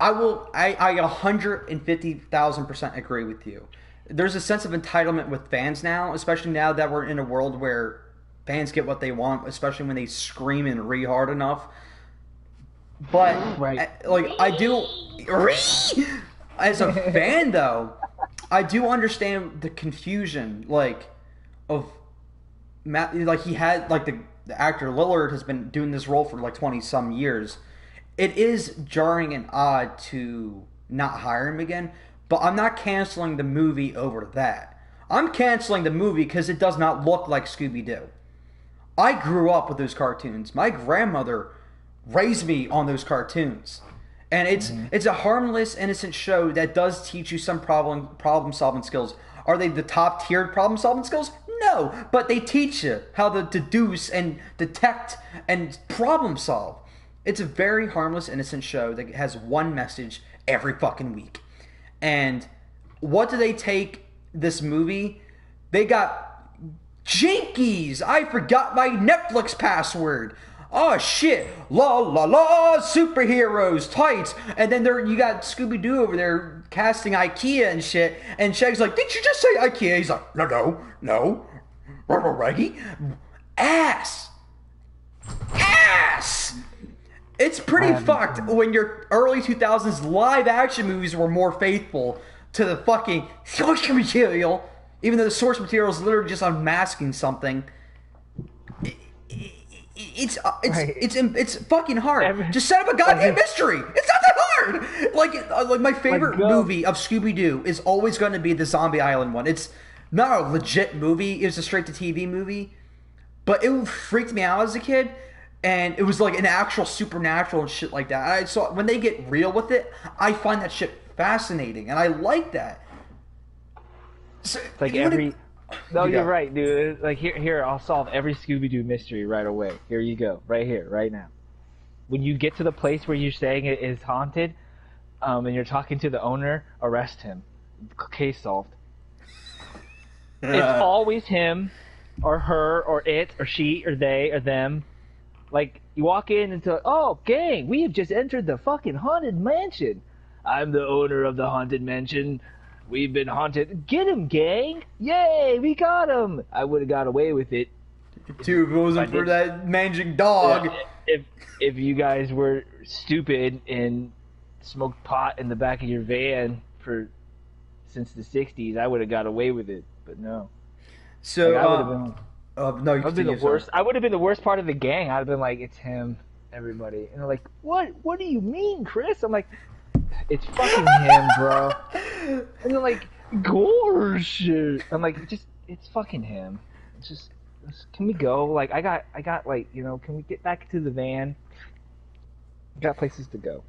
I 150,000% agree with you. There's a sense of entitlement with fans now, especially now that we're in a world where fans get what they want, especially when they scream and re hard enough. But Right. like I do, as a fan though, I do understand the confusion of Matt. Like he had the actor Lillard has been doing this role for like 20 some years. It is jarring and odd to not hire him again, but I'm not canceling the movie over that. I'm canceling the movie because it does not look like Scooby-Doo. I grew up with those cartoons. My grandmother raised me on those cartoons. And it's a harmless, innocent show that does teach you some problem solving skills. Are they the top tiered problem solving skills? No, but they teach you how to deduce and detect and problem solve. It's a very harmless, innocent show that has one message every fucking week. And what do they take this movie? They got Jinkies! I forgot my Netflix password. Oh shit! La la la! Superheroes, tights, and then you got Scooby-Doo over there casting IKEA and shit. And Shag's like, "Did you just say IKEA?" He's like, "No, Reggie, ass." It's pretty fucked when your early 2000s live action movies were more faithful to the fucking source material, even though the source material is literally just unmasking something. It's fucking hard. Just set up a goddamn mystery. It's not that hard. Like my favorite movie of Scooby-Doo is always going to be the Zombie Island one. It's not a legit movie. It was a straight to TV movie, but it freaked me out as a kid. And it was like an actual supernatural and shit like that. So when they get real with it, I find that shit fascinating, and I like that. So, like every. No, you're right, dude. Like here, I'll solve every Scooby-Doo mystery right away. Here you go, right here, right now. When you get to the place where you're saying it is haunted, and you're talking to the owner, arrest him. Case solved. It's always him, or her, or it, or she, or they, or them. Like, you walk in and say, "Oh, gang, we have just entered the fucking haunted mansion. I'm the owner of the haunted mansion. We've been haunted. Get him, gang! Yay, we got him! I would have got away with it. Dude, if it wasn't for that managing dog. If you guys were stupid and smoked pot in the back of your van since the 60s, I would have got away with it. But no. So, like, I would have been... no, you I'd been the worst. I would have been the worst part of the gang. I'd have been like, "It's him, everybody," and they're like, "What? What do you mean, Chris?" I'm like, "It's fucking him, bro." And they're like, "Gosh!" I'm like, it's fucking him. Just, can we go? Like, I got like, can we get back to the van? I got places to go.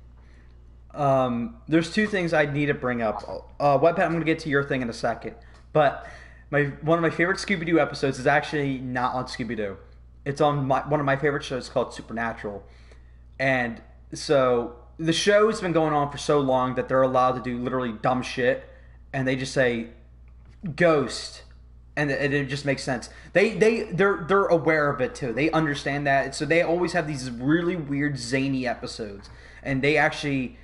There's two things I need to bring up. Webpad, I'm going to get to your thing in a second, but. One of my favorite Scooby-Doo episodes is actually not on Scooby-Doo. It's on one of my favorite shows called Supernatural. And so the show's been going on for so long that they're allowed to do literally dumb shit. And they just say, ghost. And it just makes sense. They're aware of it too. They understand that. So they always have these really weird, zany episodes. And they actually...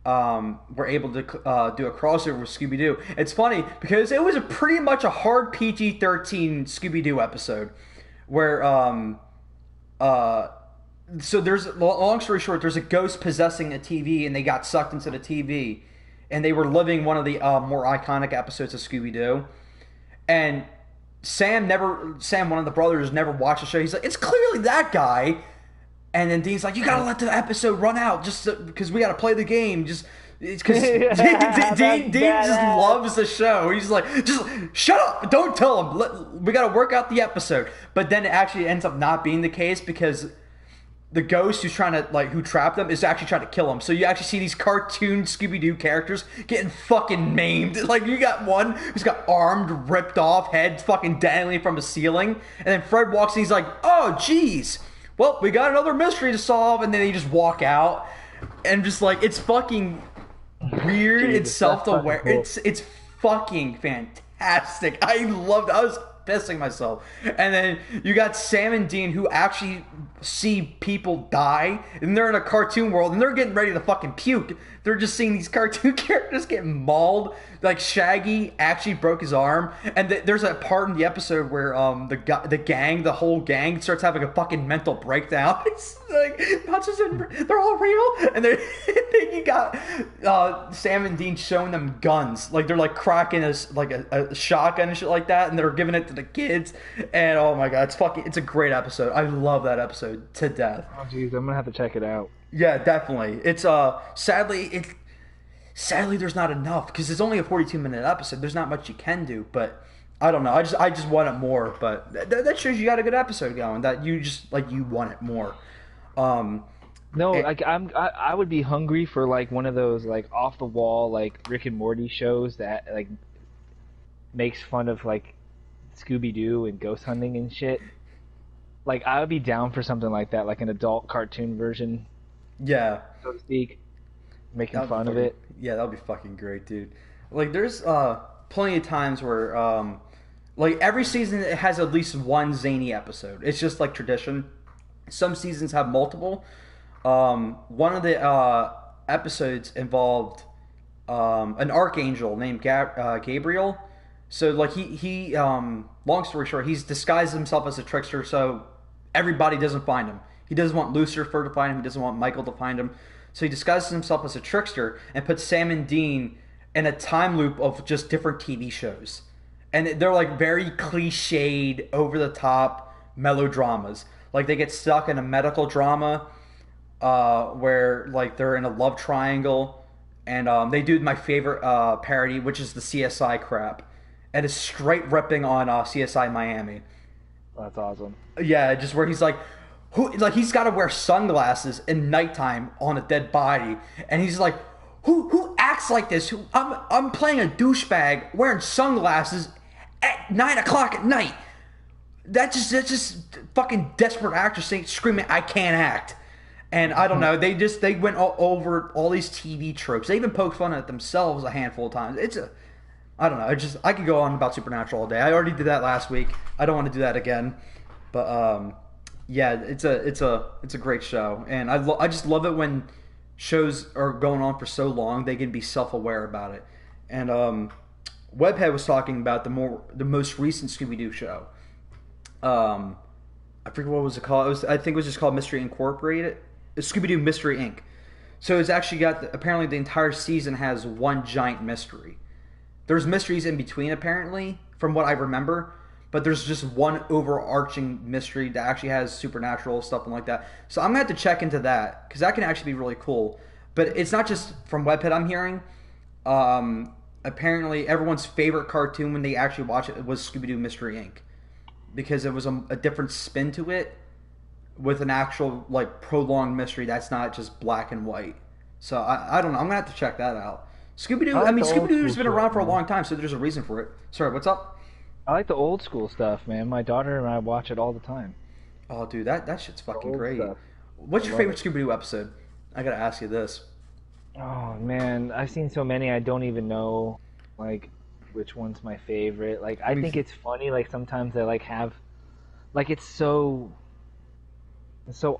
were able to do a crossover with Scooby-Doo. It's funny because it was pretty much a hard PG-13 Scooby-Doo episode where so there's, long story short, there's a ghost possessing a TV and they got sucked into the TV and they were living one of the more iconic episodes of Scooby-Doo. And Sam, one of the brothers, never watched the show. He's like, "It's clearly that guy." And then Dean's like, "You gotta let the episode run out just because we gotta play the game." Just because Dean just loves the show. He's like, "Just shut up! Don't tell him. We gotta work out the episode." But then it actually ends up not being the case because the ghost who trapped them is actually trying to kill him. So you actually see these cartoon Scooby-Doo characters getting fucking maimed. Like, you got one who's got armed, ripped off, head fucking dangling from the ceiling, and then Fred walks in. He's like, "Oh, jeez. Well, we got another mystery to solve," and then they just walk out, and just it's fucking weird. Dude, it's self-aware. Cool. It's fucking fantastic. fantastic. I loved it. I was pissing myself. And then you got Sam and Dean who actually see people die, and they're in a cartoon world, and they're getting ready to fucking puke. They're just seeing these cartoon characters get mauled. Like Shaggy actually broke his arm, and there's a part in the episode where the whole gang starts having a fucking mental breakdown. It's like they're all real, and then you got Sam and Dean showing them guns, like they're like cracking a shotgun and shit like that, and they're giving it to the kids. And oh my god, it's a great episode. I love that episode to death. Oh jeez, I'm gonna have to check it out. Yeah, definitely. It's sadly there's not enough because it's only a 42-minute episode. There's not much you can do, but I don't know. I just want it more. But that shows you got a good episode going. That you just you want it more. No, I would be hungry for like one of those like off the wall like Rick and Morty shows that like makes fun of like Scooby-Doo and ghost hunting and shit. Like I would be down for something like that, like an adult cartoon version. Yeah, so to speak, making fun of it. Yeah, that would be fucking great, dude. Like there's plenty of times where like every season it has at least one zany episode. It's just like tradition. Some seasons have multiple. One of the episodes involved an archangel named Gabriel. So like he long story short, he's disguised himself as a trickster so everybody doesn't find him. He doesn't want Lucifer to find him. He doesn't want Michael to find him. So he disguises himself as a trickster and puts Sam and Dean in a time loop of just different TV shows. And they're like very cliched, over-the-top melodramas. Like they get stuck in a medical drama where like they're in a love triangle. And they do my favorite parody, which is the CSI crap. And it's straight ripping on CSI Miami. That's awesome. Yeah, just where he's like... he's got to wear sunglasses in nighttime on a dead body, and he's like, who acts like this? I'm playing a douchebag wearing sunglasses at 9 o'clock at night. That's just fucking desperate actors screaming, I can't act. And I don't know, they went over all these TV tropes. They even poked fun at themselves a handful of times. I don't know. I could go on about Supernatural all day. I already did that last week. I don't want to do that again, but yeah, it's a great show, and I just love it when shows are going on for so long they can be self-aware about it. And Webhead was talking about the most recent Scooby-Doo show. I forget what was it called. I think it was just called Mystery Incorporated. Scooby-Doo Mystery Inc. So it's actually apparently the entire season has one giant mystery. There's mysteries in between apparently, from what I remember. But there's just one overarching mystery that actually has supernatural stuff and like that. So I'm going to have to check into that, because that can actually be really cool. But it's not just from Webhead I'm hearing. Apparently everyone's favorite cartoon when they actually watch it was Scooby-Doo Mystery Inc. Because it was a different spin to it with an actual like prolonged mystery that's not just black and white. So I don't know. I'm going to have to check that out. Scooby-Doo, Scooby-Doo's been around for a long time, so there's a reason for it. Sorry, what's up? I like the old school stuff, man. My daughter and I watch it all the time. Oh, dude, that shit's fucking great. Stuff. What's your favorite Scooby-Doo episode? I gotta ask you this. Oh, man. I've seen so many, I don't even know, like, which one's my favorite. Like, I think it's funny, like, sometimes they, like, have... Like, it's so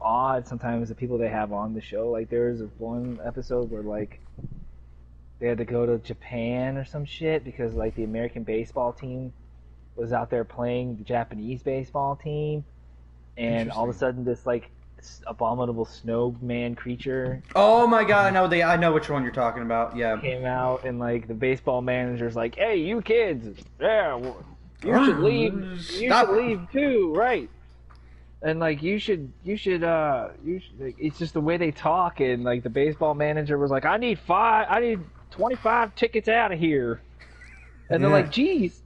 odd sometimes, the people they have on the show. Like, there's one episode where, like, they had to go to Japan or some shit because, like, the American baseball team was out there playing the Japanese baseball team, and all of a sudden this like abominable snowman creature. Oh my god, I know which one you're talking about. Yeah, came out, and like the baseball manager's like, "Hey, you kids, yeah, you should leave. You should leave too, right?" And like you should like, it's just the way they talk, and like the baseball manager was like, I need 25 tickets out of here. And they're like, geez,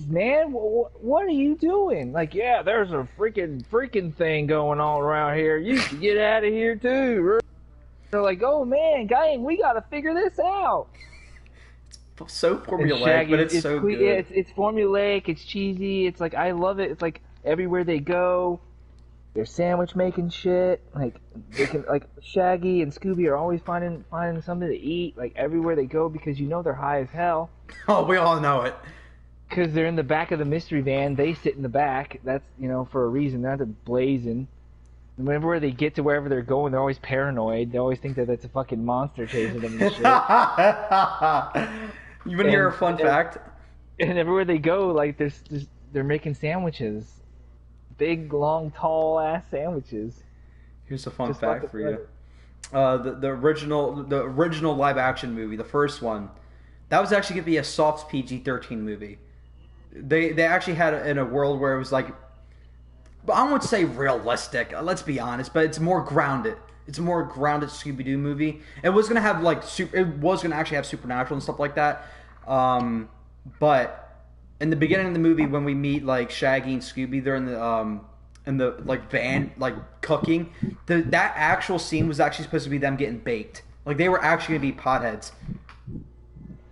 man, what are you doing? Like, yeah, there's a freaking thing going on around here. You should get out of here too. They're like, oh man, gang, we got to figure this out. It's so formulaic, but it's so good. Yeah, it's formulaic. It's cheesy. It's like I love it. It's like everywhere they go, they're sandwich making shit. Like they can, like Shaggy and Scooby are always finding something to eat. Like everywhere they go, because you know they're high as hell. Oh, we all know it. Because they're in the back of the mystery van. They sit in the back. That's, for a reason. They're not blazing. And whenever they get to wherever they're going, they're always paranoid. They always think that it's a fucking monster chasing them and shit. You want to hear a fun fact? And everywhere they go, like, they're making sandwiches. Big, long, tall-ass sandwiches. Here's a fun fact for you. The original live-action movie, the first one, that was actually going to be a soft PG-13 movie. They actually had it in a world where it was like, I won't say realistic, let's be honest, but it's more grounded. It's a more grounded Scooby-Doo movie. It was gonna have actually have supernatural and stuff like that. But in the beginning of the movie, when we meet like Shaggy and Scooby, they're in the like van, like cooking. That actual scene was actually supposed to be them getting baked. Like they were actually gonna be potheads.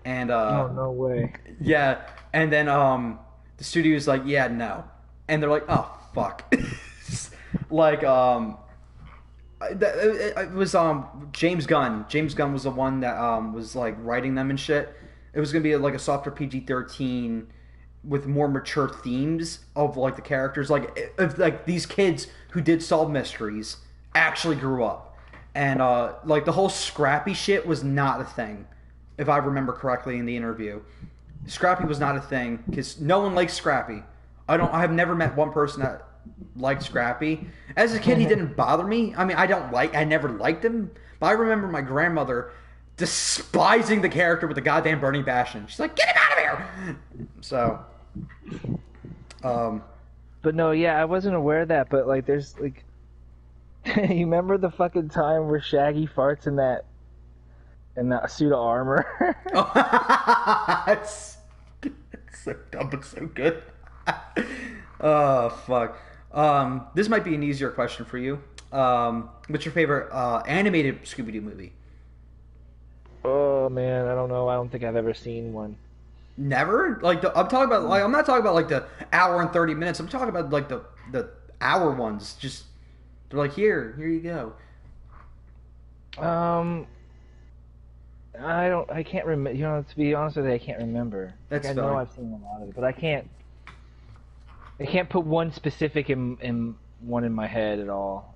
And oh, no way. Yeah, and then the studio's like, yeah, no, and they're like, oh fuck. Like it was James Gunn. James Gunn was the one that was like writing them and shit. It was gonna be like a softer PG-13 with more mature themes of like the characters, like if like these kids who did solve mysteries actually grew up, and like the whole Scrappy shit was not a thing, if I remember correctly in the interview. Scrappy was not a thing because no one likes Scrappy. I have never met one person that liked Scrappy. As a kid, he didn't bother me. I mean, I never liked him, but I remember my grandmother despising the character with the goddamn burning passion. She's like, get him out of here! So, But no, yeah, I wasn't aware of that, but like, there's like, you remember the fucking time where Shaggy farts in that suit of armor? It's so dumb but so good. Oh, fuck. This might be an easier question for you. What's your favorite animated Scooby-Doo movie? Oh man, I don't know. I don't think I've ever seen one. Never? Like I'm talking about like I'm not talking about like the hour and 30 minutes. I'm talking about like the hour ones. Just they're like here you go. I can't remember. To be honest with you, I can't remember. That's like, fine. I know I've seen a lot of it, but I can't put one specific in one in my head at all.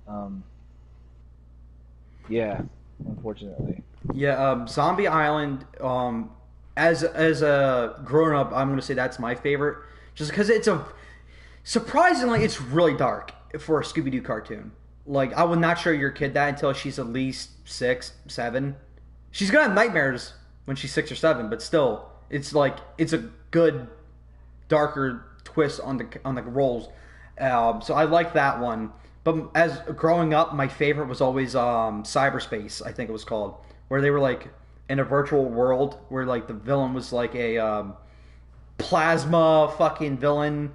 Yeah, unfortunately. Yeah, Zombie Island. As a grown up, I'm gonna say that's my favorite, just because surprisingly it's really dark for a Scooby-Doo cartoon. Like I would not show your kid that until she's at least 6, 7. She's gonna have nightmares when she's 6 or 7, but still, it's a good darker twist on the roles. So I like that one. But as growing up, my favorite was always Cyberspace, I think it was called, where they were like in a virtual world where like the villain was like a plasma fucking villain.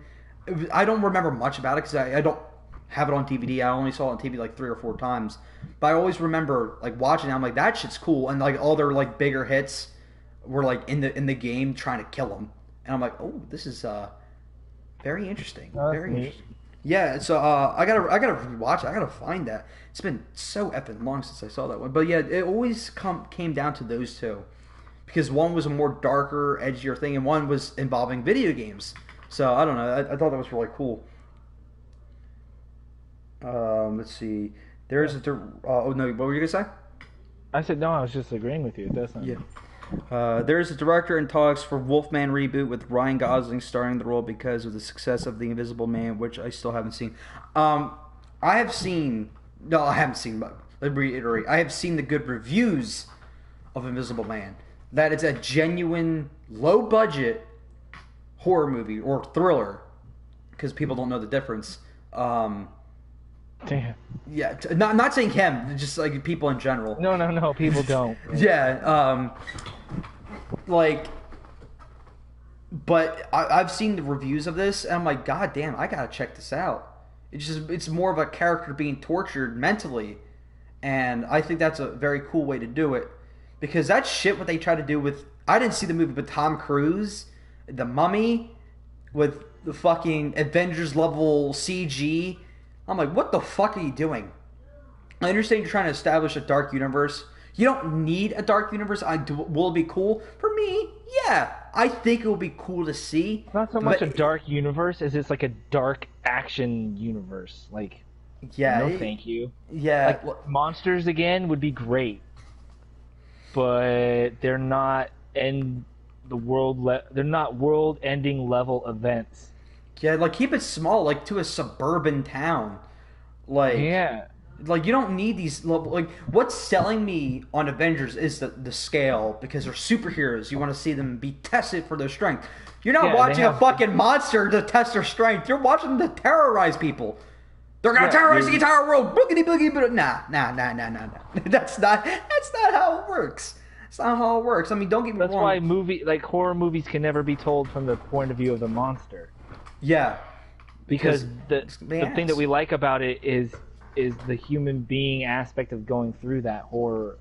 I don't remember much about it because I don't have it on DVD. I only saw it on TV like 3 or 4 times. But I always remember like watching it. I'm like, that shit's cool. And like all their like bigger hits were like in the game trying to kill them. And I'm like, oh, this is very interesting. Very interesting. Yeah, so I gotta rewatch it. I gotta find that. It's been so effing long since I saw that one. But yeah, it always came down to those two, because one was a more darker, edgier thing, and one was involving video games. So I don't know. I thought that was really cool. Let's see. There's oh no, what were you gonna say? I said no. I was just agreeing with you. It doesn't. Yeah. There's a director in talks for Wolfman reboot with Ryan Gosling starring the role because of the success of The Invisible Man, which I still haven't seen. I haven't seen, but let me reiterate. I have seen the good reviews of Invisible Man. That it's a genuine, low-budget horror movie or thriller, because people don't know the difference. Damn. Yeah, not saying him, just like people in general. No, people don't. Yeah, but I've seen the reviews of this, and I'm like, God damn, I gotta check this out. It's more of a character being tortured mentally, and I think that's a very cool way to do it, because that shit what they try to do with, I didn't see the movie, but Tom Cruise, The Mummy, with the fucking Avengers level CG. I'm like, what the fuck are you doing? I understand you're trying to establish a dark universe. You don't need a dark universe. Will it be cool? For me, yeah. I think it would be cool to see. It's not so much a dark universe as it's like a dark action universe. Like, no, thank you. Yeah, like monsters again would be great, but they're not they're not world-ending level events. yeah, like keep it small, like to a suburban town. Like, Yeah. like you don't need these like what's selling me on Avengers is the scale because they're superheroes. You want to see them be tested for their strength. You're not watching a fucking monster to test their strength. You're watching them to terrorize people. They're gonna terrorize the entire world. Boogity boogie, but nah. That's not how it works. It's not how it works. I mean, don't get me wrong. That's why horror movies can never be told from the point of view of the monster. Yeah. Because the thing that we like about it is the human being aspect of going through that horror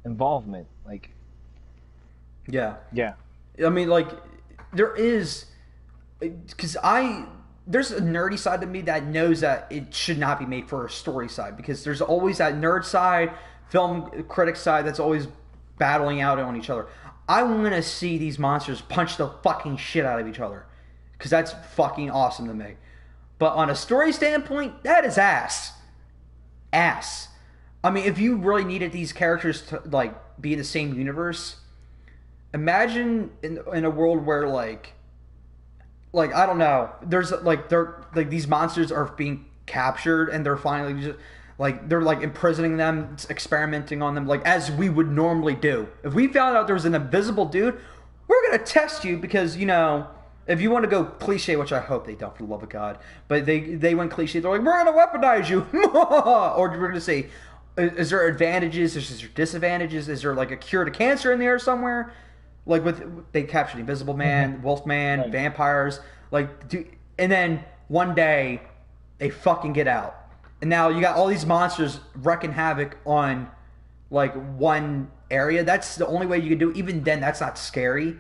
involvement. Like, yeah. Yeah. I mean, like, there is, because there's a nerdy side to me that knows that it should not be made for a story side, because there's always that nerd side, film critic side that's always battling out on each other. I want to see these monsters punch the fucking shit out of each other, because that's fucking awesome to me. But on a story standpoint, that is ass. I mean, if you really needed these characters to like be in the same universe, imagine in a world where like I don't know, there's like these monsters are being captured and they're finally just like they're like imprisoning them, experimenting on them, like as we would normally do. If we found out there was an invisible dude, we're gonna test you because if you want to go cliche, which I hope they don't, for the love of God, but they went cliche. They're like, we're gonna weaponize you, or we're gonna say, is there advantages? Is there disadvantages? Is there like a cure to cancer in there somewhere? Like they captured the Invisible Man, Wolfman, right. Vampires, and then one day they fucking get out, and now you got all these monsters wreaking havoc on like one area. That's the only way you can do it. Even then, that's not scary.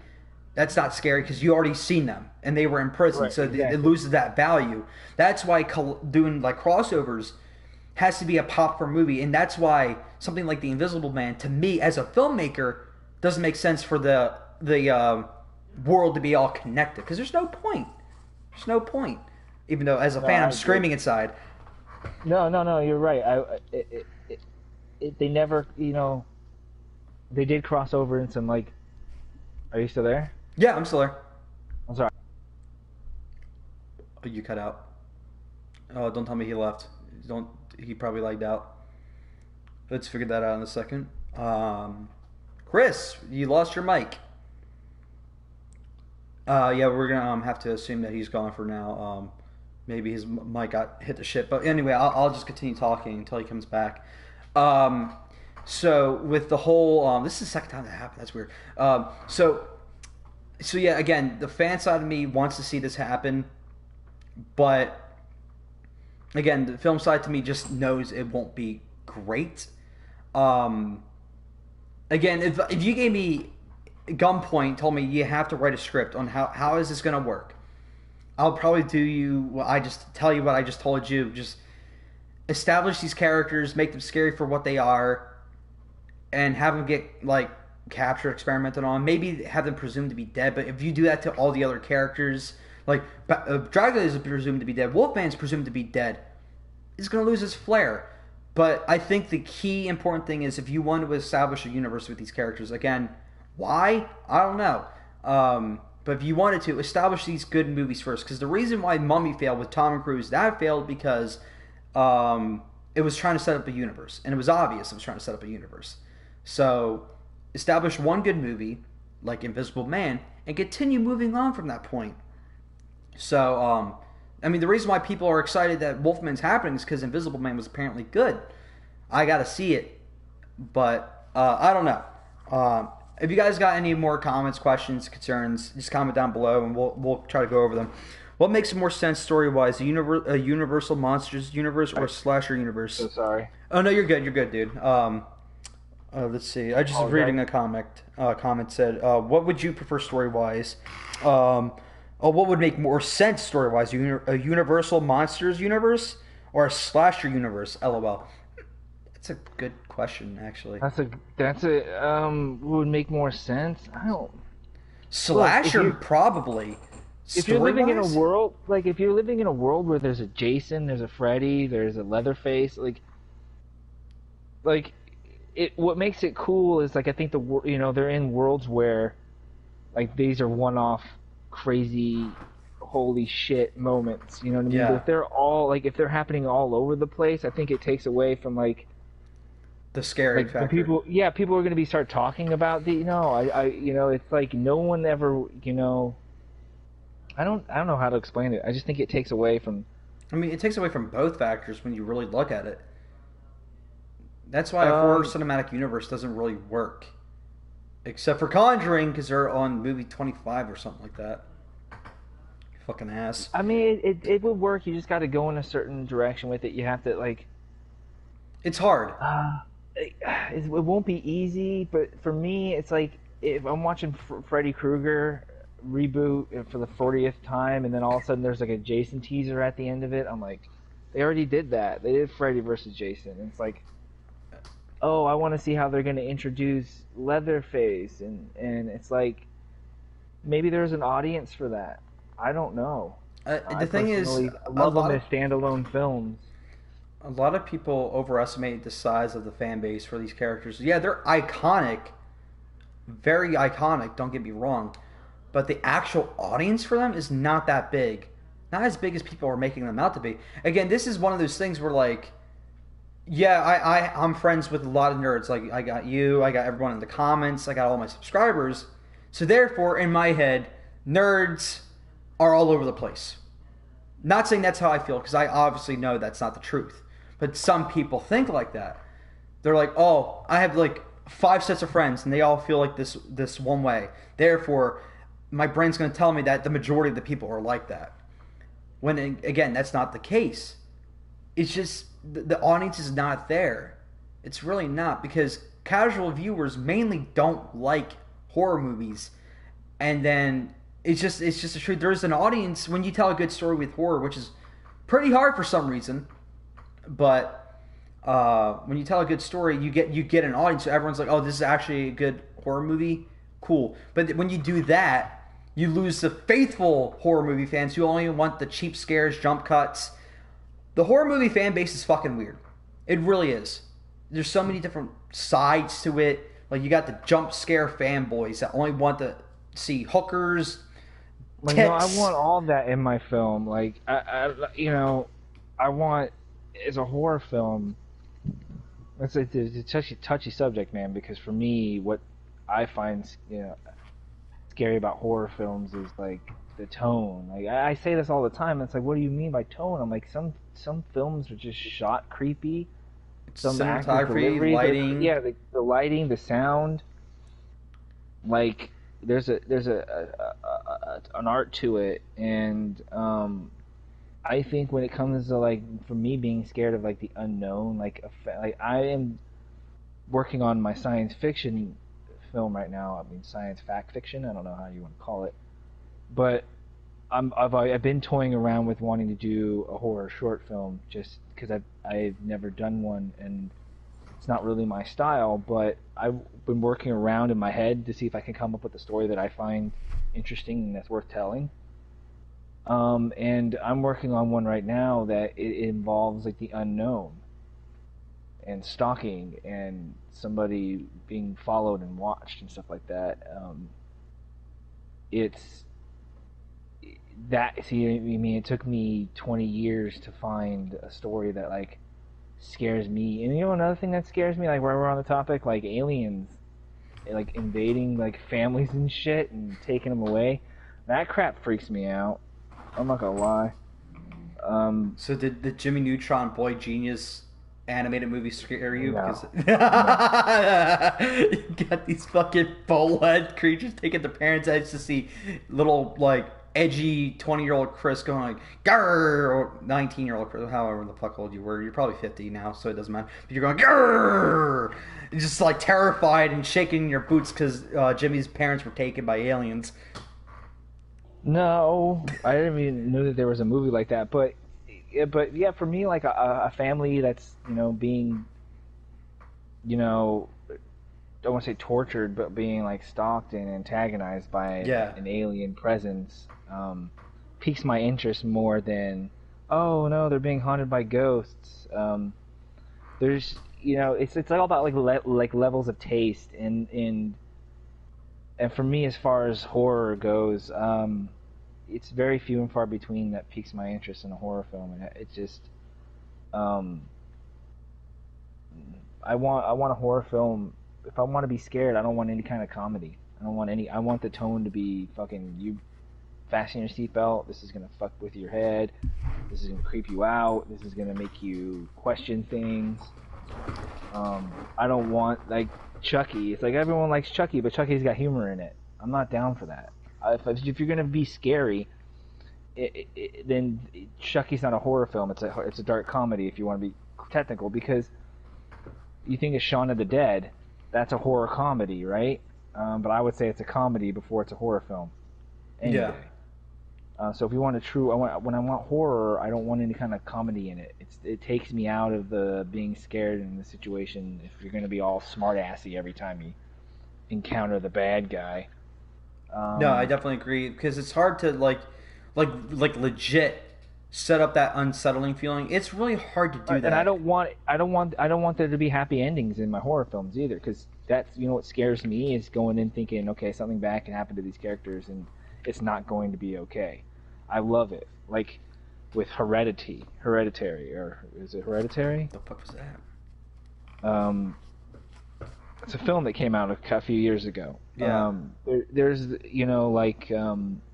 That's not scary because you already seen them and they were in prison, right, so exactly. It loses that value. That's why doing like crossovers has to be a popcorn movie, and that's why something like The Invisible Man, to me as a filmmaker, doesn't make sense for the world to be all connected, because there's no point. There's no point. Even though as a fan I'm screaming inside. No, you're right. They never, they did cross over in some like. Are you still there? Yeah, I'm still there. I'm sorry. Oh, you cut out. Oh, don't tell me he left. He probably lagged out. Let's figure that out in a second. Chris, you lost your mic. Yeah, we're gonna have to assume that he's gone for now. Maybe his mic got hit the shit. But anyway, I'll just continue talking until he comes back. So with the whole, this is the second time that happened. That's weird. So yeah, again, the fan side of me wants to see this happen, but again, the film side to me just knows it won't be great. Again, if you gave me gunpoint, told me you have to write a script on how is this going to work, I'll probably tell you what I just told you. Just establish these characters, make them scary for what they are, and have them get like captured, experimented on. Maybe have them presumed to be dead. But if you do that to all the other characters, like Dracula is presumed to be dead, Wolfman's presumed to be dead, it's going to lose its flair. But I think the key important thing is if you want to establish a universe with these characters, again, why? I don't know. But if you wanted to, establish these good movies first. Because the reason why Mummy failed with Tom Cruise, that failed because it was trying to set up a universe. And it was obvious it was trying to set up a universe. So establish one good movie, like Invisible Man, and continue moving on from that point. So, I mean, the reason why people are excited that Wolfman's happening is because Invisible Man was apparently good. I got to see it. But I don't know. If you guys got any more comments, questions, concerns, just comment down below and we'll try to go over them. What makes more sense story-wise, a Universal Monsters universe or a slasher universe? So sorry. Oh, no, you're good. You're good, dude. Let's see. I just was reading a comment. Comment said, what would you prefer story-wise? What would make more sense story-wise? A Universal Monsters universe or a slasher universe? LOL. That's a good question, actually. That's a what would make more sense? Slasher, probably. If you're living in a Story-wise? world, like, if you're living in a world where there's a Jason, there's a Freddy, there's a Leatherface, like, what makes it cool is, like, I think they're in worlds where, like, these are one-off, crazy, holy shit moments, you know what I mean? Yeah. But if they're happening all over the place, I think it takes away from, like, The scary factor. people are going to start talking about it's like no one ever, I don't know how to explain it. I just think it takes away from. I mean, it takes away from both factors when you really look at it. That's why a horror cinematic universe doesn't really work. Except for Conjuring, because they're on movie 25 or something like that. You fucking ass. I mean, it would work. You just got to go in a certain direction with it. You have to, like... It's hard. It won't be easy, but for me, it's like, if I'm watching Freddy Krueger reboot for the 40th time, and then all of a sudden there's like a Jason teaser at the end of it, I'm like, they already did that. They did Freddy versus Jason. And it's like, oh, I want to see how they're going to introduce Leatherface, and it's like, maybe there's an audience for that. I don't know. The thing is, I love them as standalone films. A lot of people overestimate the size of the fan base for these characters. Yeah, they're iconic, very iconic, don't get me wrong, but the actual audience for them is not that big. Not as big as people are making them out to be. Again, this is one of those things where, like, yeah, I'm friends with a lot of nerds. Like, I got you, I got everyone in the comments, I got all my subscribers. So therefore, in my head, nerds are all over the place. Not saying that's how I feel, because I obviously know that's not the truth. But some people think like that. They're like, oh, I have like 5 sets of friends, and they all feel like this one way. Therefore, my brain's going to tell me that the majority of the people are like that. When, again, that's not the case. It's just the audience is not there. It's really not, because casual viewers mainly don't like horror movies. And then it's just the truth. There's an audience when you tell a good story with horror, which is pretty hard for some reason. But when you tell a good story, you get an audience. So everyone's like, oh, this is actually a good horror movie. Cool. But when you do that, you lose the faithful horror movie fans who only want the cheap scares, jump cuts. The horror movie fan base is fucking weird. It really is. There's so many different sides to it. Like, you got the jump scare fanboys that only want to see hookers, like, no, I want all that in my film. Like, I want, as a horror film, it's a touchy subject, man, because for me, what I find, scary about horror films is, like, the tone. Like, I say this all the time. It's like, what do you mean by tone? I'm like, some films are just shot creepy. Some cinematography, lighting. The lighting, the sound. Like, there's an art to it, and I think when it comes to, like, for me being scared of, like, the unknown, like I am working on my science fiction film right now. I mean, science fact fiction. I don't know how you want to call it, but I've been toying around with wanting to do a horror short film, just because I've never done one, and it's not really my style. But I've been working around in my head to see if I can come up with a story that I find interesting and that's worth telling. And I'm working on one right now that it involves, like, the unknown and stalking and somebody being followed and watched and stuff like that. It took me 20 years to find a story that, like, scares me. And another thing that scares me, like, where we're on the topic, like, aliens, like, invading, like, families and shit and taking them away. That crap freaks me out. I'm not gonna lie. So did the Jimmy Neutron Boy Genius animated movie scare you? No. You got these fucking bullhead creatures taking the parents' heads to see little, like, edgy 20-year-old Chris going like, grrr, or 19-year-old Chris, however the fuck old you were. You're probably 50 now, so it doesn't matter. But you're going, grrr! Just, like, terrified and shaking your boots because Jimmy's parents were taken by aliens. No, I didn't even know that there was a movie like that. But yeah, for me, like, a family that's, being, don't want to say tortured, but being like stalked and antagonized by Yeah. an alien presence piques my interest more than, oh no, they're being haunted by ghosts. There's, it's all about like levels of taste, and for me, as far as horror goes, it's very few and far between that piques my interest in a horror film, and it just, um, I want a horror film. If I want to be scared, I don't want any kind of comedy. I don't want any. I want the tone to be fucking, you fasten your seatbelt. This is gonna fuck with your head. This is gonna creep you out. This is gonna make you question things. I don't want like Chucky. It's like everyone likes Chucky, but Chucky's got humor in it. I'm not down for that. If you're gonna be scary, then Chucky's not a horror film. It's a dark comedy if you want to be technical, because you think of Shaun of the Dead, that's a horror comedy, right? But I would say it's a comedy before it's a horror film. Any day. So if you want when I want horror, I don't want any kind of comedy in it. It takes me out of the being scared in the situation. If you're going to be all smart-assy every time you encounter the bad guy. No, I definitely agree, because it's hard to like legit set up that unsettling feeling. It's really hard to do that. And I don't want there to be happy endings in my horror films either, because that's, what scares me is going in thinking, okay, something bad can happen to these characters and it's not going to be okay. I love it. Like with Hereditary, or is it Hereditary? The fuck was that? It's a film that came out a few years ago. Yeah. There's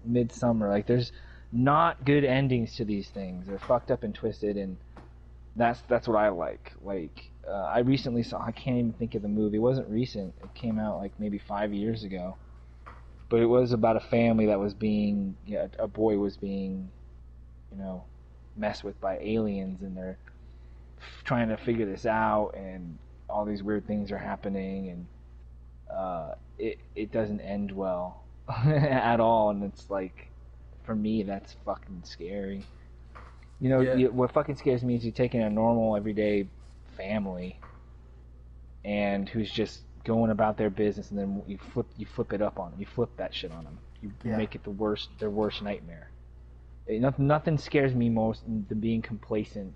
Midsummer. Like there's not good endings to these things. They're fucked up and twisted, and that's what I like. Like I recently saw. I can't even think of the movie. It wasn't recent. It came out like maybe 5 years ago. But it was about a family that was a boy was being, messed with by aliens, and they're trying to figure this out, and all these weird things are happening, and it doesn't end well at all, and it's like, for me, that's fucking scary. What fucking scares me is you're taking a normal, everyday family, and who's just going about their business, and then you flip it up on them. You flip that shit on them. You make it their worst nightmare. Nothing scares me most than being complacent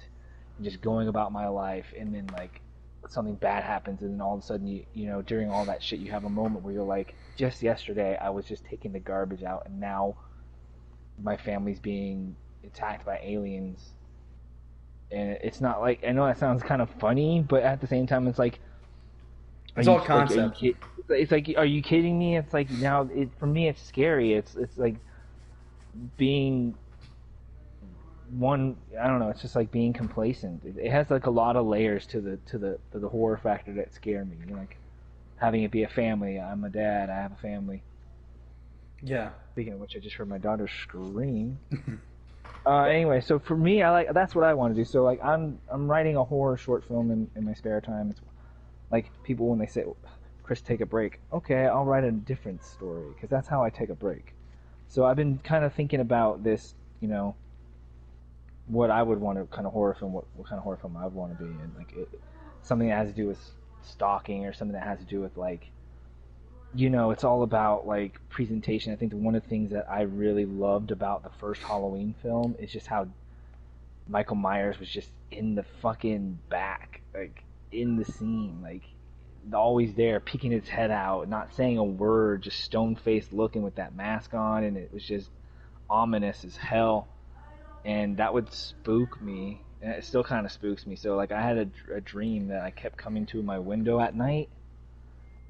and just going about my life, and then like something bad happens, and then all of a sudden during all that shit you have a moment where you're like, just yesterday I was just taking the garbage out, and now my family's being attacked by aliens. And it's not like, I know that sounds kind of funny, but at the same time it's like, it's all concept. It's like, are you kidding me? It's like, now for me it's scary. It's like being I don't know. It's just like being complacent. It has like a lot of layers to the horror factor that scare me. Like having it be a family. I'm a dad. I have a family. Yeah. Speaking of which, I just heard my daughter scream. Anyway, so for me, that's what I want to do. So like I'm writing a horror short film in my spare time. It's like people when they say, Chris, take a break. Okay, I'll write a different story, because that's how I take a break. So I've been kind of thinking about this, what I would want to kind of horror film, what kind of horror film I would want to be in, like something that has to do with stalking, or something that has to do with like, it's all about like presentation. I think one of the things that I really loved about the first Halloween film is just how Michael Myers was just in the fucking back, like in the scene, like always there, peeking his head out, not saying a word, just stone-faced looking with that mask on, and it was just ominous as hell, and that would spook me, and it still kind of spooks me. So like I had a dream that I kept coming to my window at night,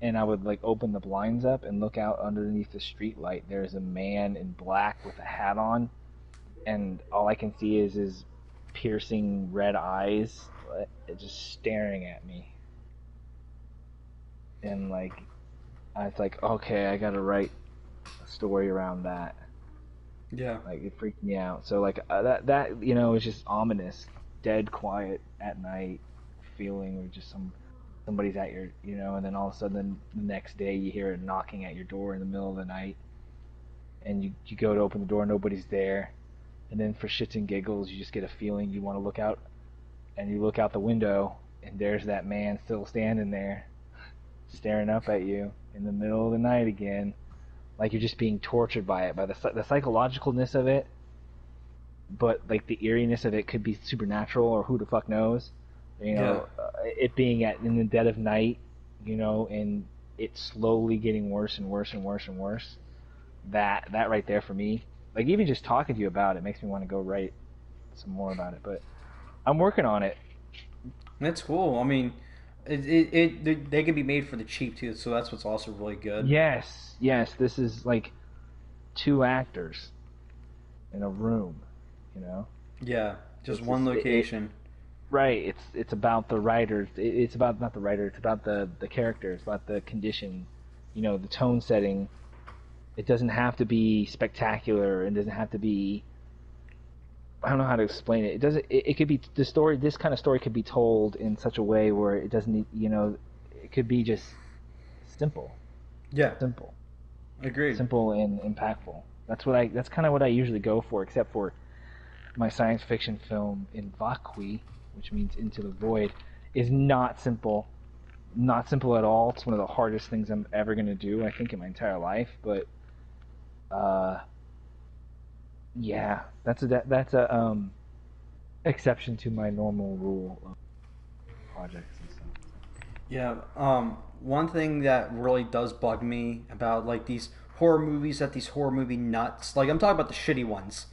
and I would like open the blinds up and look out underneath the street light. There's a man in black with a hat on, and all I can see is his piercing red eyes just staring at me. And like I was like, okay, I gotta write a story around that. Yeah. Like it freaked me out. So like that is just ominous, dead quiet at night feeling, or just somebody's at your, and then all of a sudden the next day you hear it knocking at your door in the middle of the night, and you go to open the door, nobody's there, and then for shits and giggles you just get a feeling you want to look out, and you look out the window, and there's that man still standing there, staring up at you in the middle of the night again, like you're just being tortured by it, by the psychologicalness of it. But like the eeriness of it could be supernatural, or who the fuck knows, you know. It being in the dead of night, you know, and it's slowly getting worse and worse and worse and worse. That right there for me, like even just talking to you about it makes me want to go write some more about it. But I'm working on it. That's cool. I mean, they can be made for the cheap too, so that's what's also really good. Yes. This is like 2 actors in a room, you know. Yeah, just one location. Right. It's about the writers. It's about not the writer. It's about the characters. About the condition. You know, the tone setting. It doesn't have to be spectacular. It doesn't have to be. I don't know how to explain it. It doesn't. It could be the story. This kind of story could be told in such a way where it doesn't. You know, it could be just simple. Yeah. Simple. Agreed. Simple and impactful. That's kind of what I usually go for, except for my science fiction film in Vakui, which means Into the Void, is not simple. Not simple at all. It's one of the hardest things I'm ever going to do, I think, in my entire life. But, yeah, that's a exception to my normal rule of projects and stuff. Yeah. One thing that really does bug me about like these horror movies, that these horror movie nuts, like I'm talking about the shitty ones.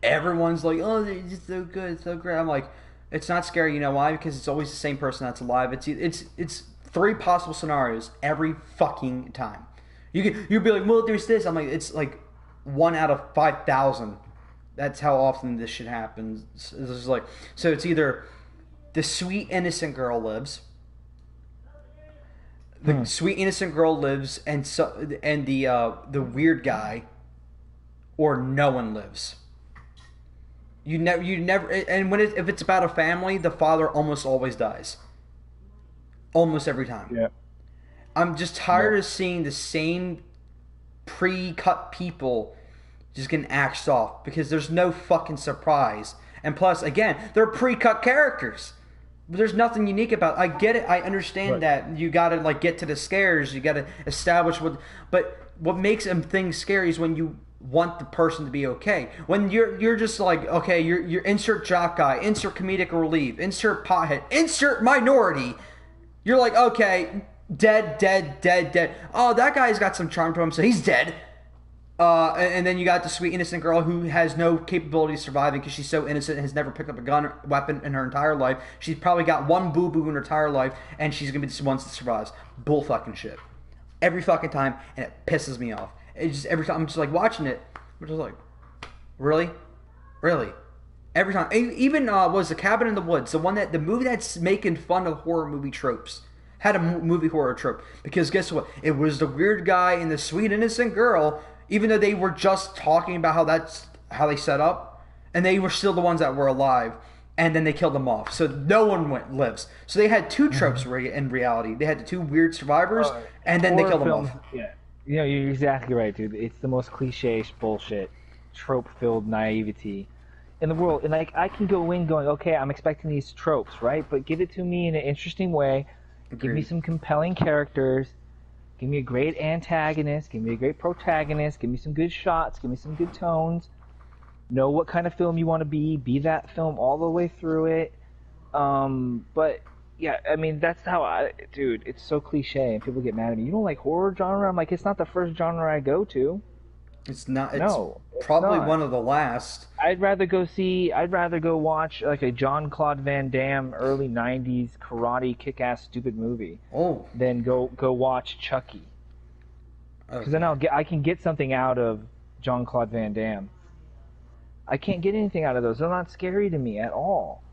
Everyone's like, oh, they're just so good, so great. I'm like, it's not scary. You know why? Because it's always the same person that's alive. It's 3 possible scenarios every fucking time. You'd be like, well, there's this. I'm like, it's like 1 out of 5,000. That's how often this shit happens. It's like, so it's either the sweet innocent girl lives, the sweet innocent girl lives, and the weird guy, or no one lives. You never, and if it's about a family, the father almost always dies. Almost every time. Yeah. I'm just tired of seeing the same pre-cut people just getting axed off because there's no fucking surprise. And plus, again, they're pre-cut characters. There's nothing unique about. I get it. I understand that you got to like get to the scares. You got to establish what. But what makes a thing scary is when you want the person to be okay. When you're just like, okay, you're insert jock guy, insert comedic relief, insert pothead, insert minority. You're like, okay, dead. Oh, that guy's got some charm to him, so he's dead. And then you got the sweet innocent girl who has no capability of surviving because she's so innocent and has never picked up a weapon in her entire life. She's probably got one boo-boo in her entire life, and she's gonna be the one that survives. Bull fucking shit. Every fucking time, and it pisses me off. It's just every time I'm just like watching it, I'm just like, really? Every time. Even was The Cabin in the Woods, the movie that's making fun of horror movie tropes, had a movie horror trope. Because guess what? It was the weird guy and the sweet innocent girl, even though they were just talking about how they set up, and they were still the ones that were alive, and then they killed them off. So no one lives. So they had 2 tropes in reality. They had the 2 weird survivors, and then they killed them off. Yeah. You know, you're exactly right, dude. It's the most cliche bullshit, trope-filled naivety in the world. And like, I can go in going, okay, I'm expecting these tropes, right? But give it to me in an interesting way. Agreed. Give me some compelling characters. Give me a great antagonist. Give me a great protagonist. Give me some good shots. Give me some good tones. Know what kind of film you want to be. Be that film all the way through it. But yeah, I mean, that's how dude, it's so cliche and people get mad at me. You don't like horror genre? I'm like, it's not the first genre I go to. It's not. It's no, probably not. One of the last. I'd rather go watch like a Jean-Claude Van Damme early 90s karate kick-ass stupid movie. Oh. Than go watch Chucky. Because then I can get something out of Jean-Claude Van Damme. I can't get anything out of those. They're not scary to me at all.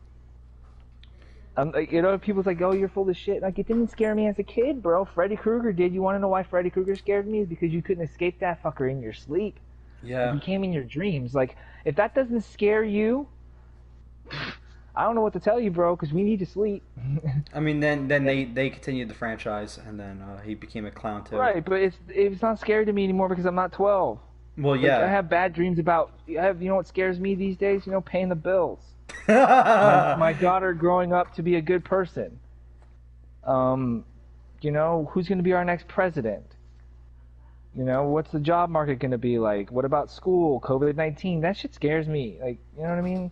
You know, people's like, oh, you're full of shit. Like, it didn't scare me as a kid, bro. Freddy Krueger did. You want to know why Freddy Krueger scared me? Is because you couldn't escape that fucker in your sleep. Yeah. He came in your dreams. Like, if that doesn't scare you, I don't know what to tell you, bro, because we need to sleep. I mean, then they continued the franchise, and then he became a clown, too. Right, but it's not scary to me anymore because I'm not 12. Well, yeah. Like, I have bad dreams about... you know what scares me these days? You know, paying the bills. My daughter growing up to be a good person. You you know, who's going to be our next president? You know, what's the job market going to be like? What about school? COVID-19? That shit scares me. Like, you know what I mean?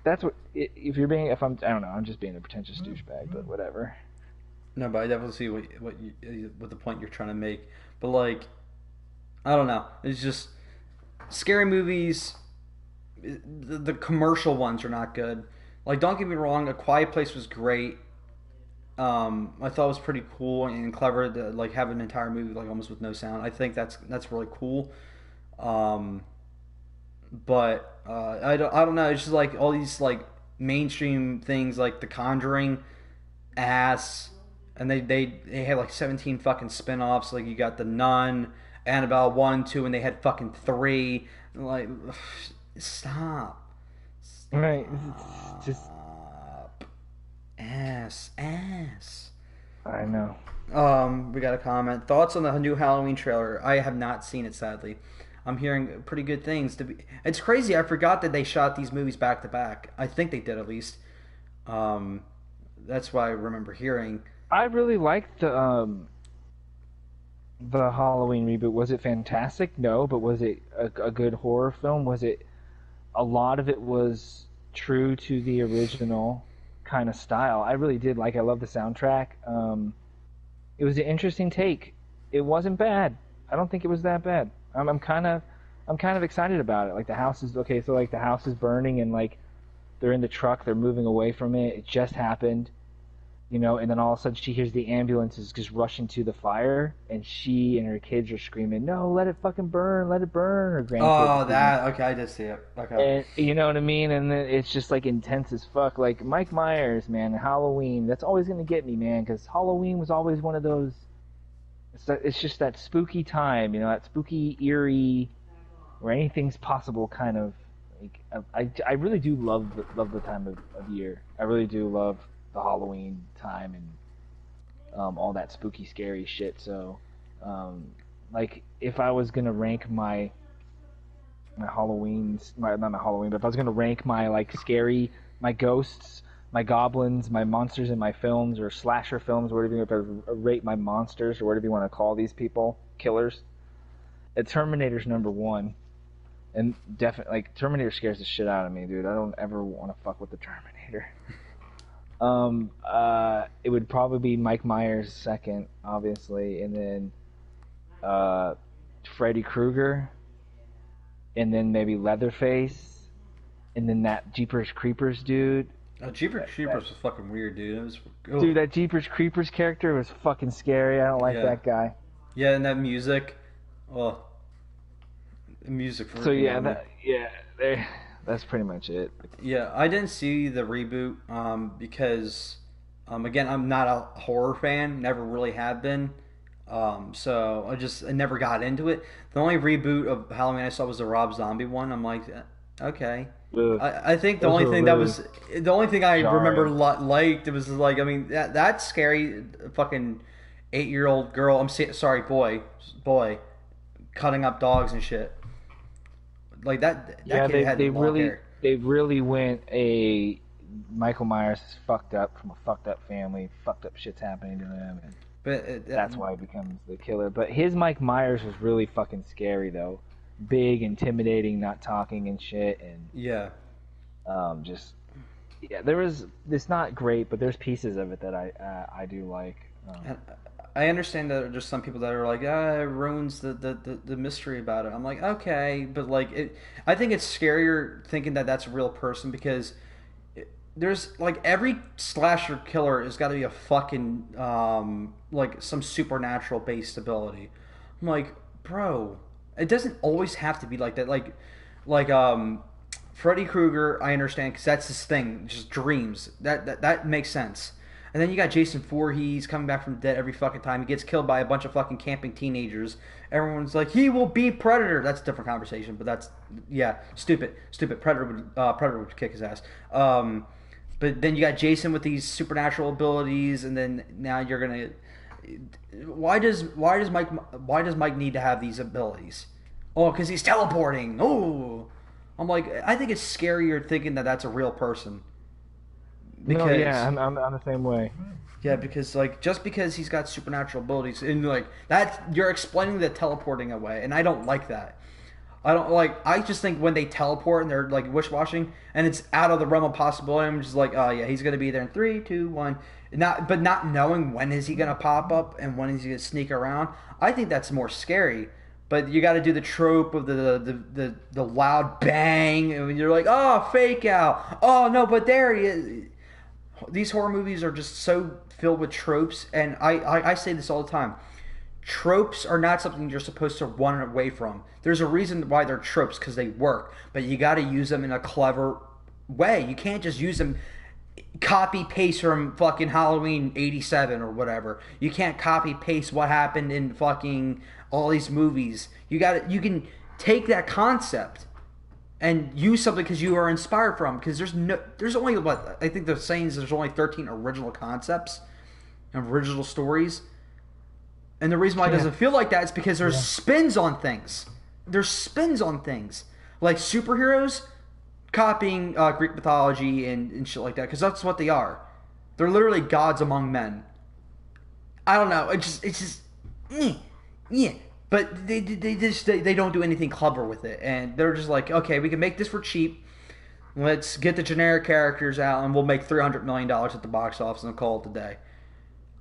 That's what. If you're being, if I'm, I don't know. I'm just being a pretentious douchebag, but whatever. No, but I definitely see what the point you're trying to make. But like, I don't know. It's just scary movies. The commercial ones are not good. Like, don't get me wrong, A Quiet Place was great. I thought it was pretty cool and clever to like have an entire movie like almost with no sound. I think that's really cool. Um, but I don't know. It's just like all these like mainstream things like The Conjuring, Ass, and they had like 17 fucking spin-offs. Like you got The Nun, Annabelle 1, 2, and they had fucking 3. Like, stop. Right. It's just. Ass. I know. We got a comment. Thoughts on the new Halloween trailer? I have not seen it, sadly. I'm hearing pretty good things. It's crazy. I forgot that they shot these movies back to back. I think they did at least. That's why I remember hearing. I really liked the Halloween reboot. Was it fantastic? No, but was it a good horror film? Was it? A lot of it was true to the original kind of style. I really did like. I love the soundtrack. It was an interesting take. It wasn't bad. I don't think it was that bad. I'm kind of excited about it. Like the house is okay. So like the house is burning and like they're in the truck. They're moving away from it. It just happened, you know. And then all of a sudden she hears the ambulances just rushing to the fire, and she and her kids are screaming, "No, let it fucking burn! Let it burn!" Her grandkids. Oh, that okay. I did see it. Okay. And you know what I mean? And then it's just like intense as fuck. Like Mike Myers, man, Halloween. That's always gonna get me, man, because Halloween was always one of those. It's just that spooky time, you know, that spooky, eerie, where anything's possible kind of. Like I really do love the time of year. I really do love the Halloween time and all that spooky, scary shit. So, like if I was gonna rank my Halloween's, not my Halloween, but if I was gonna rank my like scary, my ghosts, my goblins, my monsters in my films or slasher films, or whatever, if I rate my monsters or whatever you want to call these people, killers, Terminator's number one. And definitely, like, Terminator scares the shit out of me, dude. I don't ever want to fuck with the Terminator. It would probably be Mike Myers second, obviously, and then Freddy Krueger, and then maybe Leatherface, and then that Jeepers Creepers dude. Oh, Jeepers Creepers was fucking weird, dude. It was, dude, that Jeepers Creepers character was fucking scary. I don't like that guy. Yeah, and that music. Oh. Music for so yeah, that's pretty much it. Yeah, I didn't see the reboot because again, I'm not a horror fan, never really have been. So I never got into it. The only reboot of Halloween I saw was the Rob Zombie one. I'm like, okay. I think the only thing I remember liked, it was like, I mean, that scary fucking 8-year-old girl. Boy, cutting up dogs and shit. Like that yeah, kid had long hair. They really went a Michael Myers is fucked up from a fucked up family, fucked up shit's happening to him, and that's why he becomes the killer. But his Mike Myers was really fucking scary though, big, intimidating, not talking and shit, and there was. It's not great, but there's pieces of it that I do like. I understand that there's some people that are like, it ruins the mystery about it. I'm like, okay, but like I think it's scarier thinking that that's a real person because there's like every slasher killer has got to be a fucking like some supernatural based ability. I'm like, bro, it doesn't always have to be like that. Like Freddy Krueger, I understand because that's his thing, just dreams. That makes sense. And then you got Jason Voorhees coming back from the dead every fucking time. He gets killed by a bunch of fucking camping teenagers. Everyone's like, he will be Predator. That's a different conversation, but that's, yeah, stupid. Predator would kick his ass. But then you got Jason with these supernatural abilities, and then now you're gonna. Why does Mike need to have these abilities? Oh, because he's teleporting. Oh, I'm like, I think it's scarier thinking that that's a real person. Because, no, yeah, I'm the same way. Yeah, because like just because he's got supernatural abilities and like that, you're explaining the teleporting away, and I don't like that. I don't like. I just think when they teleport and they're like wish washing, and it's out of the realm of possibility, I'm just like, oh yeah, he's gonna be there in 3, 2, 1. Not knowing when is he gonna pop up and when is he gonna sneak around. I think that's more scary. But you got to do the trope of the loud bang, and you're like, oh, fake out. Oh no, but there he is. These horror movies are just so filled with tropes, and I say this all the time. Tropes are not something you're supposed to run away from. There's a reason why they're tropes, because they work, but you got to use them in a clever way. You can't just use them copy paste from fucking Halloween 87 or whatever. You can't copy paste what happened in fucking all these movies. You can take that concept and use something because you are inspired from. Because there's only what I think the saying is there's only 13 original concepts, original stories. And the reason why it doesn't feel like that is because there's spins on things. There's spins on things. Like superheroes copying Greek mythology and shit like that. Because that's what they are. They're literally gods among men. I don't know. It's just yeah. But they don't do anything clever with it. And they're just like, okay, we can make this for cheap. Let's get the generic characters out and we'll make $300 million at the box office and call it a day.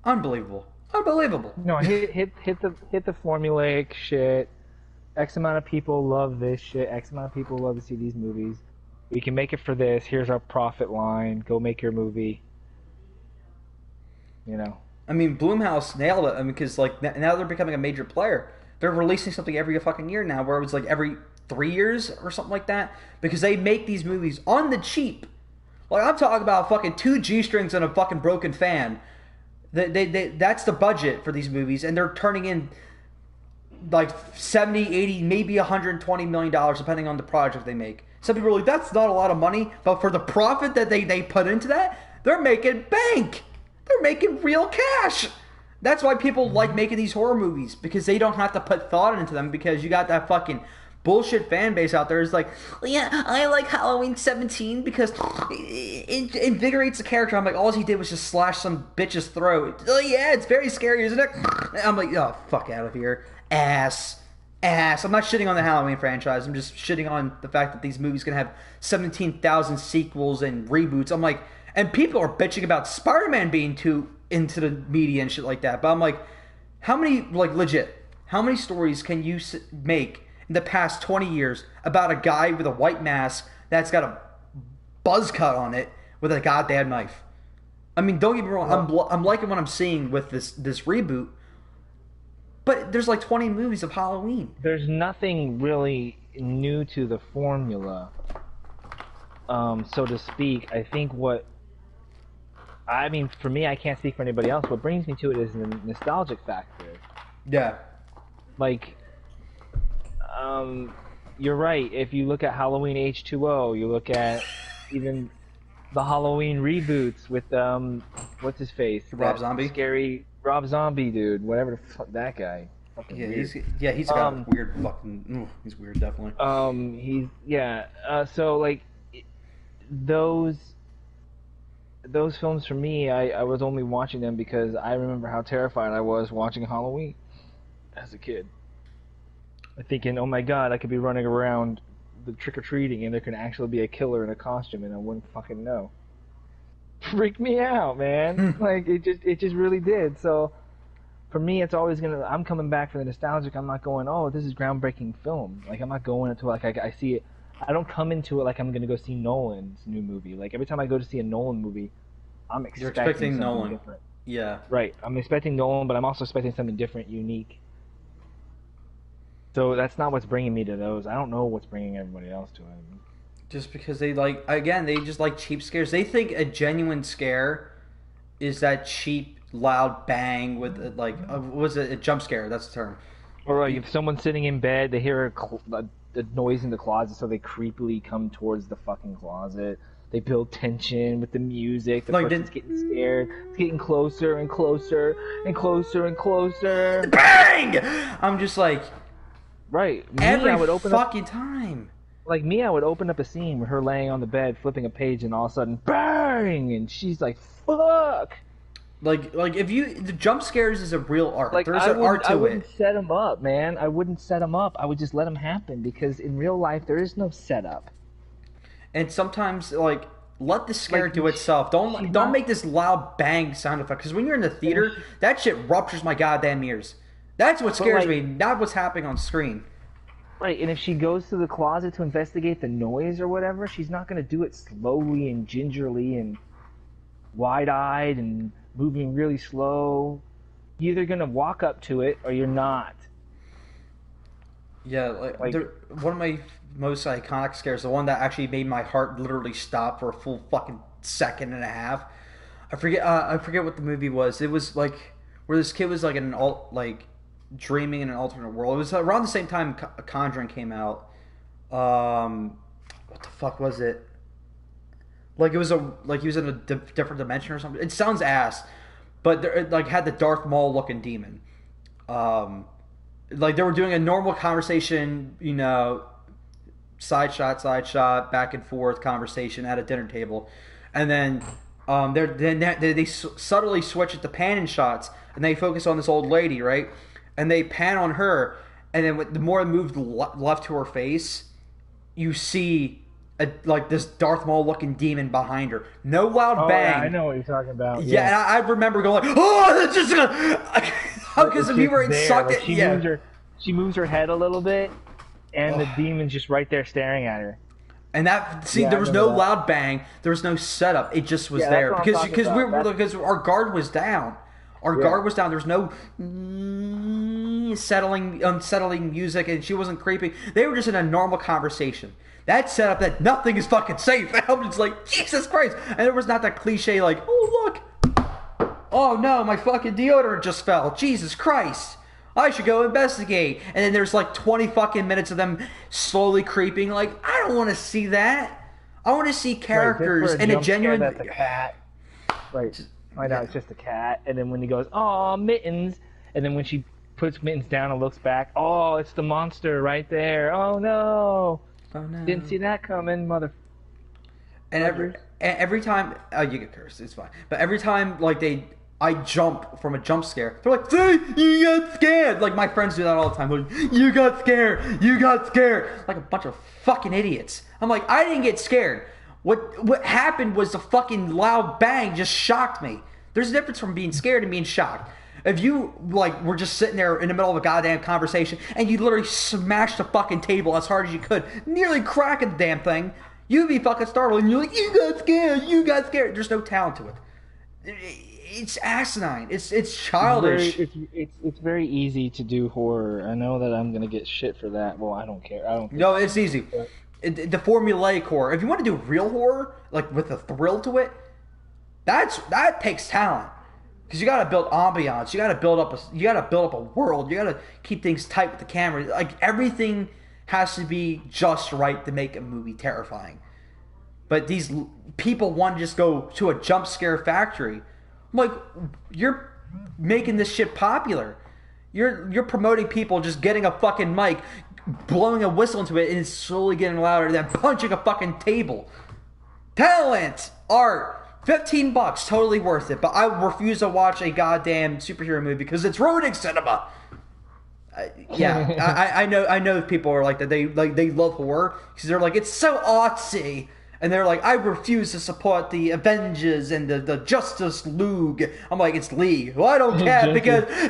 Unbelievable. No, hit the formulaic shit. X amount of people love this shit. X amount of people love to see these movies. We can make it for this. Here's our profit line. Go make your movie. You know. I mean, Blumhouse nailed it. I mean, because like now they're becoming a major player. They're releasing something every fucking year now, where it was like every 3 years or something like that, because they make these movies on the cheap. Like I'm talking about fucking 2 G-strings and a fucking broken fan. That's the budget for these movies, and they're turning in like 70, 80, maybe $120 million depending on the project they make. Some people are like, that's not a lot of money, but for the profit that they put into that, they're making bank. They're making real cash. That's why people like making these horror movies, because they don't have to put thought into them, because you got that fucking bullshit fan base out there is like, yeah, I like Halloween 17 because it invigorates the character. I'm like, all he did was just slash some bitch's throat. Oh yeah, it's very scary, isn't it? I'm like, oh, fuck out of here. Ass. I'm not shitting on the Halloween franchise. I'm just shitting on the fact that these movies can have 17,000 sequels and reboots. I'm like, and people are bitching about Spider-Man being too into the media and shit like that. But I'm like, how many stories can you make in the past 20 years about a guy with a white mask that's got a buzz cut on it with a goddamn knife? I mean, don't get me wrong, I'm liking what I'm seeing with this reboot, but there's like 20 movies of Halloween. There's nothing really new to the formula, so to speak. I think for me, I can't speak for anybody else. What brings me to it is the nostalgic factor. Yeah. Like, you're right. If you look at Halloween H2O, you look at even the Halloween reboots with what's his face? Rob Zombie. Scary Rob Zombie dude, whatever the fuck that guy. Fucking weird. He's got a weird fucking. He's weird, definitely. So like those films for me, I was only watching them because I remember how terrified I was watching Halloween as a kid. Thinking, oh my god, I could be running around the trick-or-treating and there can actually be a killer in a costume and I wouldn't fucking know. Freaked me out, man. Like, it just really did. So, for me, it's always I'm coming back for the nostalgic. I'm not going, oh, this is groundbreaking film. Like, I'm not going into it like I see it. I don't come into it like I'm going to go see Nolan's new movie. Like, every time I go to see a Nolan movie, I'm expecting something Nolan. Different. Yeah. Right. I'm expecting Nolan, but I'm also expecting something different, unique. So that's not what's bringing me to those. I don't know what's bringing everybody else to it. Just because they just like cheap scares. They think a genuine scare is that cheap, loud bang with was it a jump scare? That's the term. Or like if someone's sitting in bed, they hear a noise in the closet, so they creepily come towards the fucking closet. They build tension with the music. The person's getting scared. It's getting closer and closer and closer and closer. Bang! I'm just like, right. Every fucking time. like me, I would open up a scene with her laying on the bed, flipping a page, and all of a sudden, bang! And she's like, "Fuck!" Like if you the jump scares is a real art. Like There's an art to I wouldn't it. set them up, man. I wouldn't set them up. I would just let them happen because in real life there is no setup. And sometimes like let the scare Like, do itself. Don't not- make this loud bang sound effect because when you're in the theater, that shit ruptures my goddamn ears. That's what scares me, not what's happening on screen. Right, and if she goes to the closet to investigate the noise or whatever, she's not going to do it slowly and gingerly and wide-eyed and moving really slow. You're either going to walk up to it or you're not. Yeah, one of my most iconic scares, the one that actually made my heart literally stop for a full fucking second and a half. I forget what the movie was. It was like where this kid was like in an dreaming in an alternate world. It was around the same time Conjuring came out. What the fuck was it? Like he was in a different dimension or something. It sounds ass, but it like had the Darth Maul looking demon. Like they were doing a normal conversation, you know, side shot, back and forth conversation at a dinner table, and then they subtly switch it to panning shots, and they focus on this old lady, right? And they pan on her, and then the more it moved left to her face, you see like this Darth Maul looking demon behind her. No loud bang. Yeah, I know what you're talking about. Yeah, and I remember going like, oh, that's just gonna because if you were sucked like it. She moves her head a little bit, and the demon's just right there staring at her. And there was no loud bang, there was no setup. It just was there because our guard was down. Our guard was down. There was no unsettling music, and she wasn't creepy. They were just in a normal conversation. That set up that nothing is fucking safe. And I'm just like, Jesus Christ. And there was not that cliche like, oh, look. Oh, no, my fucking deodorant just fell. Jesus Christ. I should go investigate. And then there's like 20 fucking minutes of them slowly creeping. Like, I don't want to see that. I want to see characters in a genuine... That's a cat. Right. Find out it's just a cat. And then when he goes, oh, Mittens. And then when she puts Mittens down and looks back, oh, it's the monster right there. Oh, no. Oh, no. Didn't see that coming, mother... And every time... Oh, you get cursed. It's fine. But every time, like, I jump from a jump scare, they're like, see, you got scared. Like, my friends do that all the time. Like, you got scared. You got scared. Like a bunch of fucking idiots. I'm like, I didn't get scared. What happened was the fucking loud bang just shocked me. There's a difference from being scared and being shocked. If you, like, were just sitting there in the middle of a goddamn conversation and you literally smashed the fucking table as hard as you could, nearly cracking the damn thing, you'd be fucking startled and you're like, you got scared, you got scared. There's no talent to it. It's asinine. It's childish. It's very easy to do horror. I know that I'm gonna get shit for that. Well, I don't care. No, it's easy. The formulaic horror. If you want to do real horror, like with a thrill to it, that takes talent. Because you gotta build ambiance. You gotta build up a world. You gotta keep things tight with the camera. Like everything has to be just right to make a movie terrifying. But these people want to just go to a jump scare factory. I'm like, you're making this shit popular. You're promoting people just getting a fucking mic, blowing a whistle into it, and it's slowly getting louder, and then punching a fucking table. Talent! Art! $15, totally worth it. But I refuse to watch a goddamn superhero movie because it's ruining cinema. I know people are like that. They love horror because they're like, it's so artsy. And they're like, I refuse to support the Avengers and the Justice League. I'm like, it's League. Well, I don't care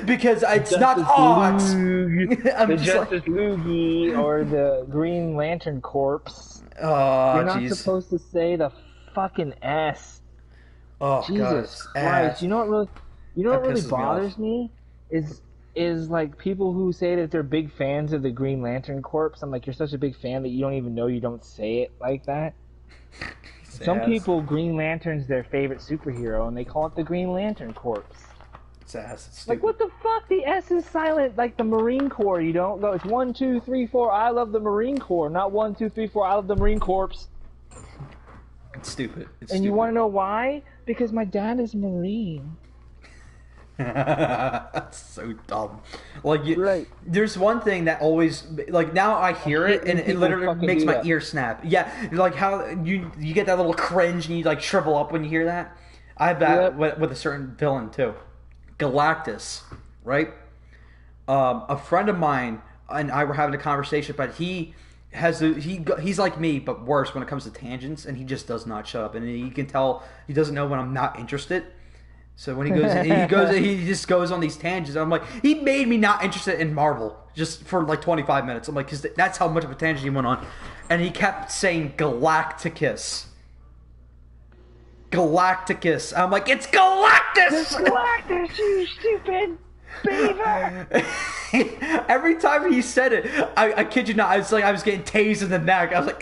because it's not art. The Justice League or the Green Lantern Corps. Oh, you're not supposed to say the fucking S. Oh, Jesus God, Christ! You know what really bothers me is like people who say that they're big fans of the Green Lantern Corps. I'm like, you're such a big fan that you don't even know you don't say it like that. Some people, Green Lantern's their favorite superhero, and they call it the Green Lantern Corps. It's ass. It's like, what the fuck? The S is silent, like the Marine Corps. You don't go. It's 1, 2, 3, 4. I love the Marine Corps, not 1, 2, 3, 4. I love the Marine Corps. It's stupid. You want to know why? Because my dad is Marine. That's so dumb. Like, Right. there's one thing that always, like, now I hear it and it People literally fucking makes do my that. ear snap. Yeah, like how you get that little cringe and you like shrivel up when you hear that. I have that Yep. with a certain villain too, Galactus, right? A friend of mine and I were having a conversation, but he's like me, but worse when it comes to tangents, and he just does not shut up, and you can tell he doesn't know when I'm not interested. So when he just goes on these tangents. I'm like, he made me not interested in Marvel just for like 25 minutes. I'm like, because that's how much of a tangent he went on, and he kept saying Galacticus. Galacticus. I'm like, it's Galactus. Galactus, you stupid beaver! Every time he said it, I kid you not, I was like, I was getting tased in the neck. I was like,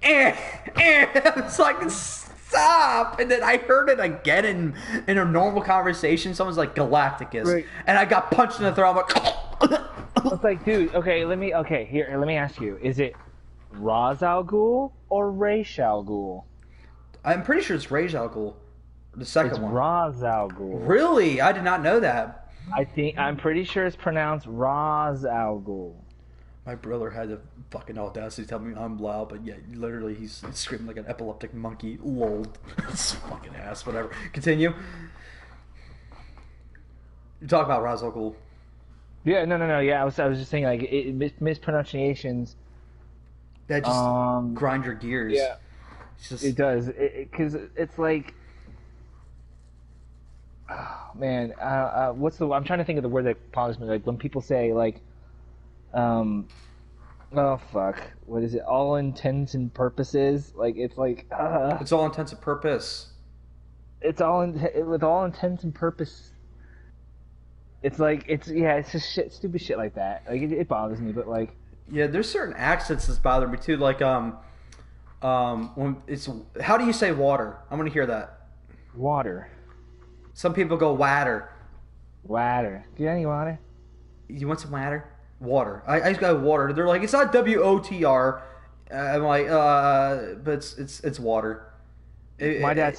I was like, stop. And then I heard it again in a normal conversation. Someone's like, Galacticus. Right. And I got punched in the throat. I'm like, It's like, dude, let me ask you, is it Ra's al Ghul or Ra's al Ghul? I'm pretty sure it's Ra's al Ghul, the second It's one. Ra's al Ghul. Really? I did not know that. I'm pretty sure it's pronounced Ra's al Ghul. My brother had the fucking audacity to tell me I'm loud, but yeah, literally he's screaming like an epileptic monkey. Lol. It's fucking ass. Whatever. Continue. You talk about Ra's al Ghul. Yeah, no. Yeah, I was just saying like mispronunciations. That just grind your gears. Yeah, It's just, it does. Because it's like, oh, man, I'm trying to think of the word that bothers me. Like when people say like, oh fuck, what is it? All intents and purposes. Like it's like, it's all intents and purpose. with all intents and purpose. It's like it's just stupid shit like that. Like it bothers me, but like. Yeah, there's certain accents that bother me too. Like when it's, how do you say water? I'm gonna hear that. Water. Some people go water. Water. Do you have any water? You want some water? Water. I just got water. They're like, it's not WOTR. I'm like, but it's water. My dad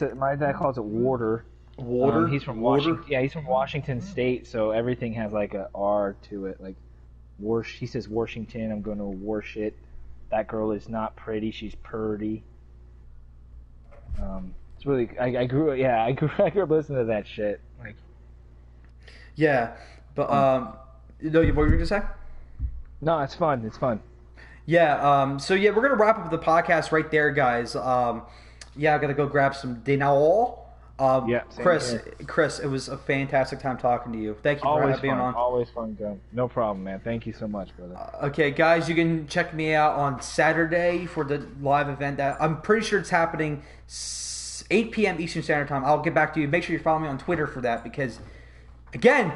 calls it water. Water. He's from Water? Washington. Yeah, he's from Washington State, so everything has like a R to it. Like, he says Washington. I'm going to wash it. That girl is not pretty. She's purty. It's really. I grew up listening to that shit. Like. Yeah, but what were you gonna say? No, it's fun. It's fun. Yeah. So yeah, we're gonna wrap up the podcast right there, guys. Yeah, I gotta go grab some dinner. Yeah, Chris, it was a fantastic time talking to you. Thank you for being on. Always fun, Gump. No problem, man. Thank you so much, brother. Okay, guys, you can check me out on Saturday for the live event. That I'm pretty sure it's happening 8 p.m. Eastern Standard Time. I'll get back to you. Make sure you follow me on Twitter for that because, again,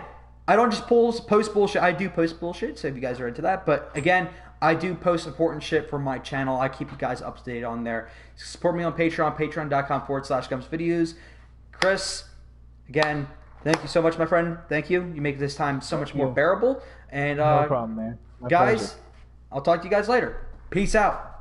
I don't just post bullshit. I do post bullshit, so if you guys are into that. But, again, I do post important shit for my channel. I keep you guys up to date on there. Support me on Patreon, patreon.com/GumpsVideos. Chris, again, thank you so much, my friend. Thank you. You make this time so much more bearable. And no problem, man. My guys, pleasure. I'll talk to you guys later. Peace out.